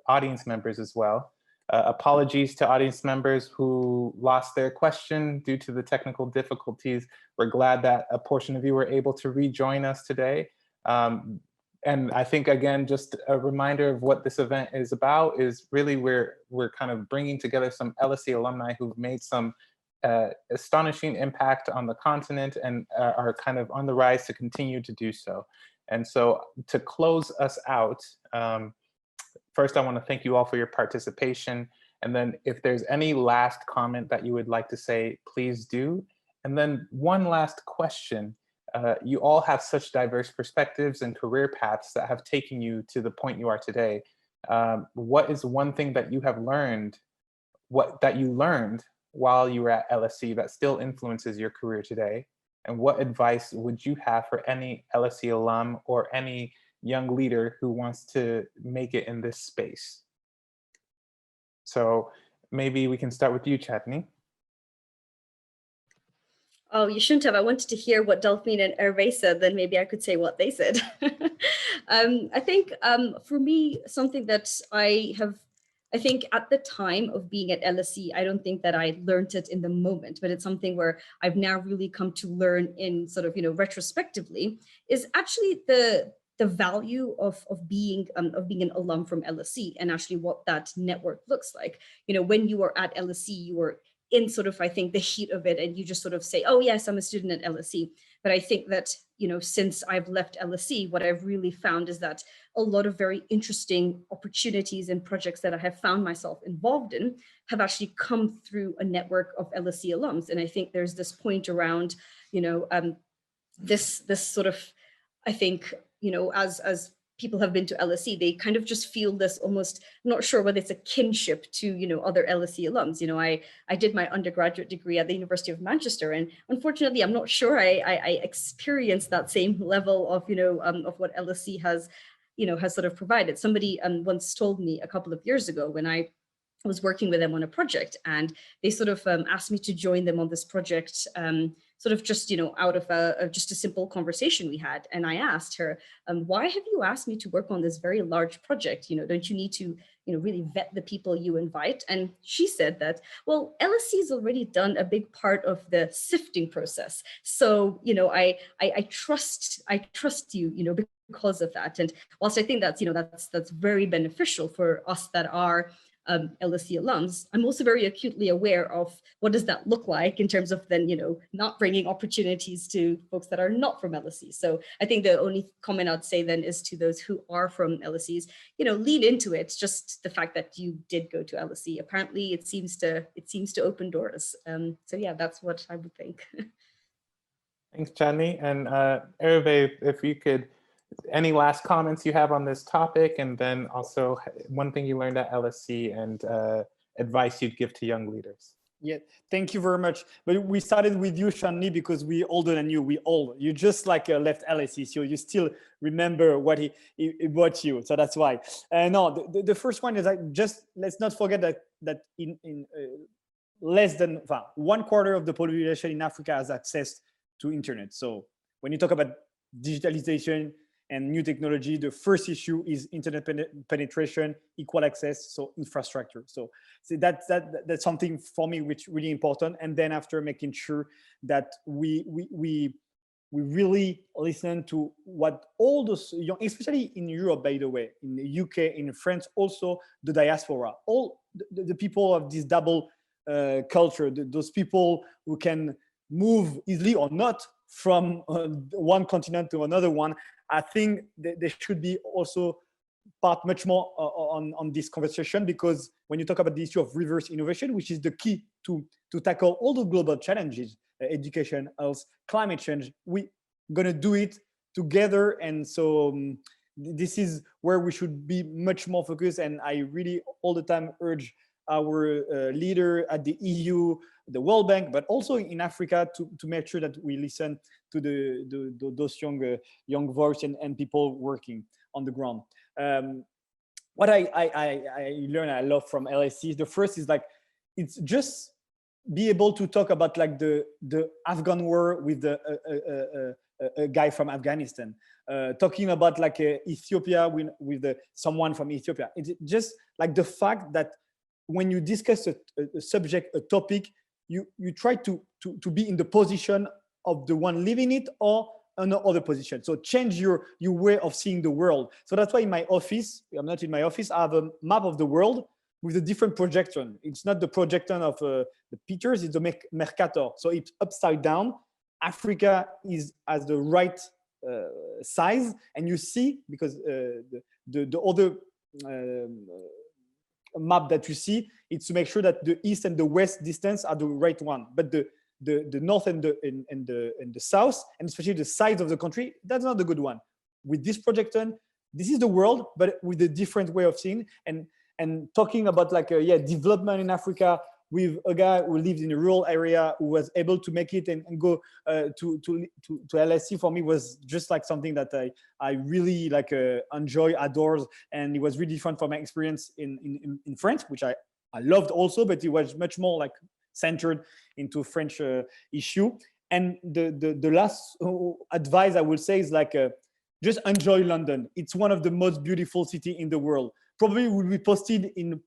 audience members as well. Apologies to audience members who lost their question due to the technical difficulties. We're glad that a portion of you were able to rejoin us today. And I think, again, just a reminder of what this event is about is really we're kind of bringing together some LSE alumni who've made some astonishing impact on the continent and are kind of on the rise to continue to do so. And so to close us out, first, I want to thank you all for your participation. And then if there's any last comment that you would like to say, please do. And then one last question. You all have such diverse perspectives and career paths that have taken you to the point you are today. What is one thing that you have learned, that you learned while you were at LSE that still influences your career today? And what advice would you have for any LSE alum or any young leader who wants to make it in this space? So maybe we can start with you, Chetney. Oh, you shouldn't have. I wanted to hear what Delphine and Hervé said, then maybe I could say what they said. I think for me, something that I think at the time of being at LSE, I don't think that I learned it in the moment, but it's something where I've now really come to learn in sort of, retrospectively, is actually the value of being an alum from LSE and actually what that network looks like. When you are at LSE, you are in sort of, I think, the heat of it, and you just sort of say, oh yes, I'm a student at LSE. But I think that, since I've left LSE, what I've really found is that a lot of very interesting opportunities and projects that I have found myself involved in have actually come through a network of LSE alums. And I think there's this point around, this sort of, I think, as people have been to LSE, they kind of just feel this almost, I'm not sure whether it's a kinship to, other LSE alums. I did my undergraduate degree at the University of Manchester, and unfortunately, I'm not sure I experienced that same level of, of what LSE has sort of provided. Somebody once told me a couple of years ago when I was working with them on a project, and they sort of asked me to join them on this project, sort of just, out of just a simple conversation we had. And I asked her, why have you asked me to work on this very large project? Don't you need to, really vet the people you invite? And she said that, well, LSE has already done a big part of the sifting process. So, I trust you, because of that. And whilst I think that's, that's very beneficial for us that are LSE alums, I'm also very acutely aware of what does that look like in terms of then, not bringing opportunities to folks that are not from LSE. So I think the only comment I'd say then is to those who are from LSEs, lean into it. It's just the fact that you did go to LSE. Apparently it seems to open doors. So yeah, that's what I would think. Thanks, Chetney. And Hervé, if you could, any last comments you have on this topic, and then also one thing you learned at LSE and advice you'd give to young leaders. Yeah, thank you very much. But we started with you, Shanli, because we older than you. You just like left LSE, so you still remember what he brought you. So that's why. No, the first one is like, just let's not forget that in less than 1/4 of the population in Africa has access to internet. So when you talk about digitalization and new technology, the first issue is internet penetration, equal access, so infrastructure. So that's something for me which really important. And then after, making sure that we really listen to what all those young, especially in Europe, by the way, in the UK, in France, also the diaspora, all the people of this double culture, those people who can move easily or not from one continent to another one. I think they should be also part much more on this conversation, because when you talk about the issue of reverse innovation, which is the key to tackle all the global challenges, education, health, climate change, we're gonna do it together. And so this is where we should be much more focused. And I really all the time urge our leader at the EU, the World Bank, but also in Africa to make sure that we listen to those young voice and people working on the ground. What I learned, I love from LSE, the first is like, it's just be able to talk about like the Afghan war with a guy from Afghanistan, talking about like Ethiopia with someone from Ethiopia. It's just like the fact that when you discuss a subject, a topic, you try to be in the position of the one living it or another position. So change your way of seeing the world. So that's why in my office, I'm not in my office, I have a map of the world with a different projection. It's not the projection of the pictures, it's the Mercator. So it's upside down. Africa is as the right size, and you see, because the other map that you see, it's to make sure that the east and the west distance are the right one, but the north and the south, and especially the size of the country, that's not the good one. With this projection, this is the world, but with a different way of seeing and talking about like development in Africa with a guy who lived in a rural area who was able to make it and go to LSE. For me was just like something that I really like enjoy, adores, and it was really fun for my experience in France, which I loved also, but it was much more like centered into French issue. And the last advice I would say is like just enjoy London. It's one of the most beautiful cities in the world. Probably will be posted in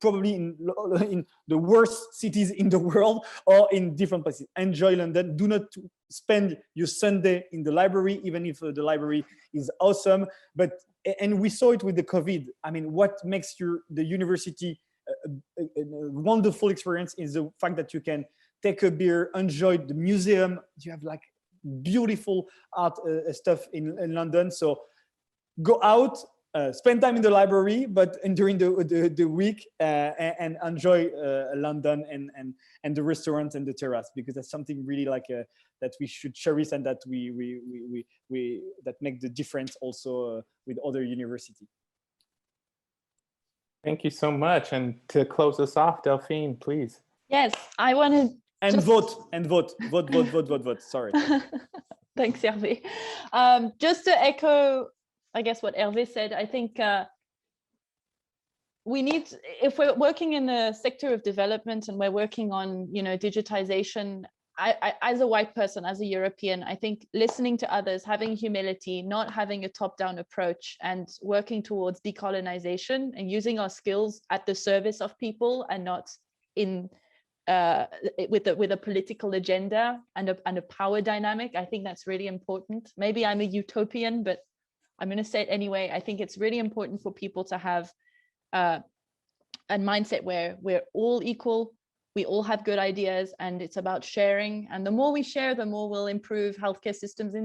the worst cities in the world or in different places. Enjoy London. Do not spend your Sunday in the library, even if the library is awesome. And we saw it with the COVID. I mean, what makes the university a wonderful experience is the fact that you can take a beer, enjoy the museum. You have like beautiful art stuff in London. So go out, spend time in the library, but during the week and enjoy London and the restaurants and the terrace, because that's something really like that we should cherish, and that we that make the difference also with other universities. Thank you so much. And to close us off, Delphine, please. Yes, I want to vote. Sorry. Thanks, Hervé. Just to echo, I guess, what Hervé said, I think we need, if we're working in the sector of development and we're working on, digitization, I as a white person, as a European, I think listening to others, having humility, not having a top-down approach, and working towards decolonization and using our skills at the service of people and not in with a political agenda and a power dynamic. I think that's really important. Maybe I'm a utopian, but I'm going to say it anyway. I think it's really important for people to have a mindset where we're all equal. We all have good ideas, and it's about sharing. And the more we share, the more we'll improve healthcare systems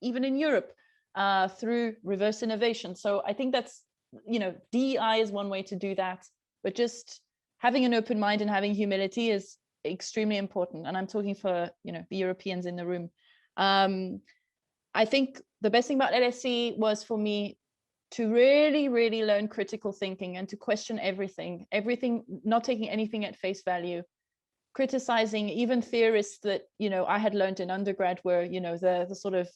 even in Europe through reverse innovation. So I think that's, DEI is one way to do that, but just having an open mind and having humility is extremely important. And I'm talking for, the Europeans in the room. I think the best thing about LSE was for me to really, really learn critical thinking and to question everything, not taking anything at face value, criticizing even theorists that, I had learned in undergrad were, the sort of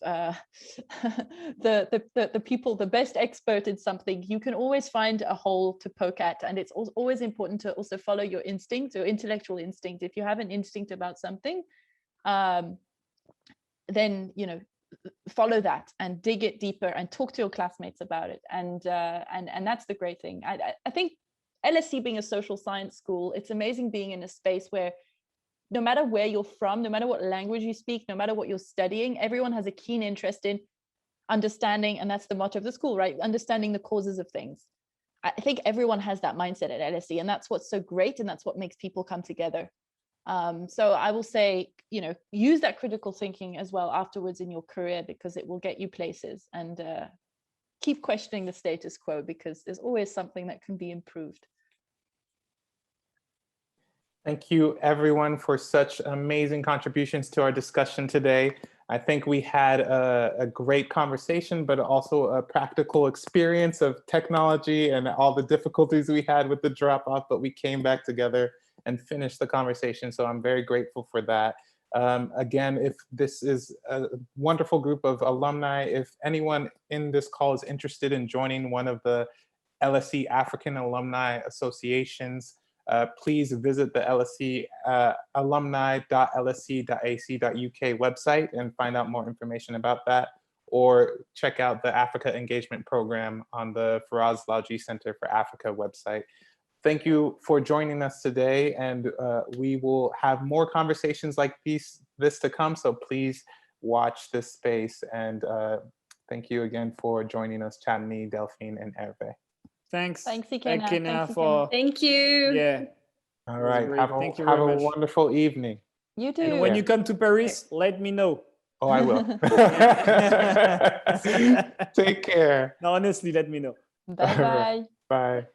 the people, the best expert in something. You can always find a hole to poke at. And it's always important to also follow your instinct or intellectual instinct. If you have an instinct about something, then, follow that and dig it deeper and talk to your classmates about it. And that's the great thing. I think LSE being a social science school, it's amazing being in a space where no matter where you're from, no matter what language you speak, no matter what you're studying, everyone has a keen interest in understanding, and that's the motto of the school, right? Understanding the causes of things. I think everyone has that mindset at LSE, and that's what's so great, and that's what makes people come together. So I will say, use that critical thinking as well afterwards in your career, because it will get you places, and keep questioning the status quo, because there's always something that can be improved. Thank you, everyone, for such amazing contributions to our discussion today. I think we had a great conversation, but also a practical experience of technology and all the difficulties we had with the drop-off, but we came back together and finished the conversation. So I'm very grateful for that. Again, if this is a wonderful group of alumni, if anyone in this call is interested in joining one of the LSE African Alumni Associations, please visit the LSE alumni.lse.ac.uk website and find out more information about that, or check out the Africa Engagement Program on the Firoz Lalji Centre for Africa website. Thank you for joining us today, and we will have more conversations like this to come, so please watch this space. And thank you again for joining us, Chandni, Delphine, and Hervé. Thanks. Thanks, Ikena. Thank you. Yeah. All right. Have a much. wonderful evening. You too. And when you come to Paris, let me know. Oh, I will. Take care. No, honestly, let me know. Bye-bye. Bye.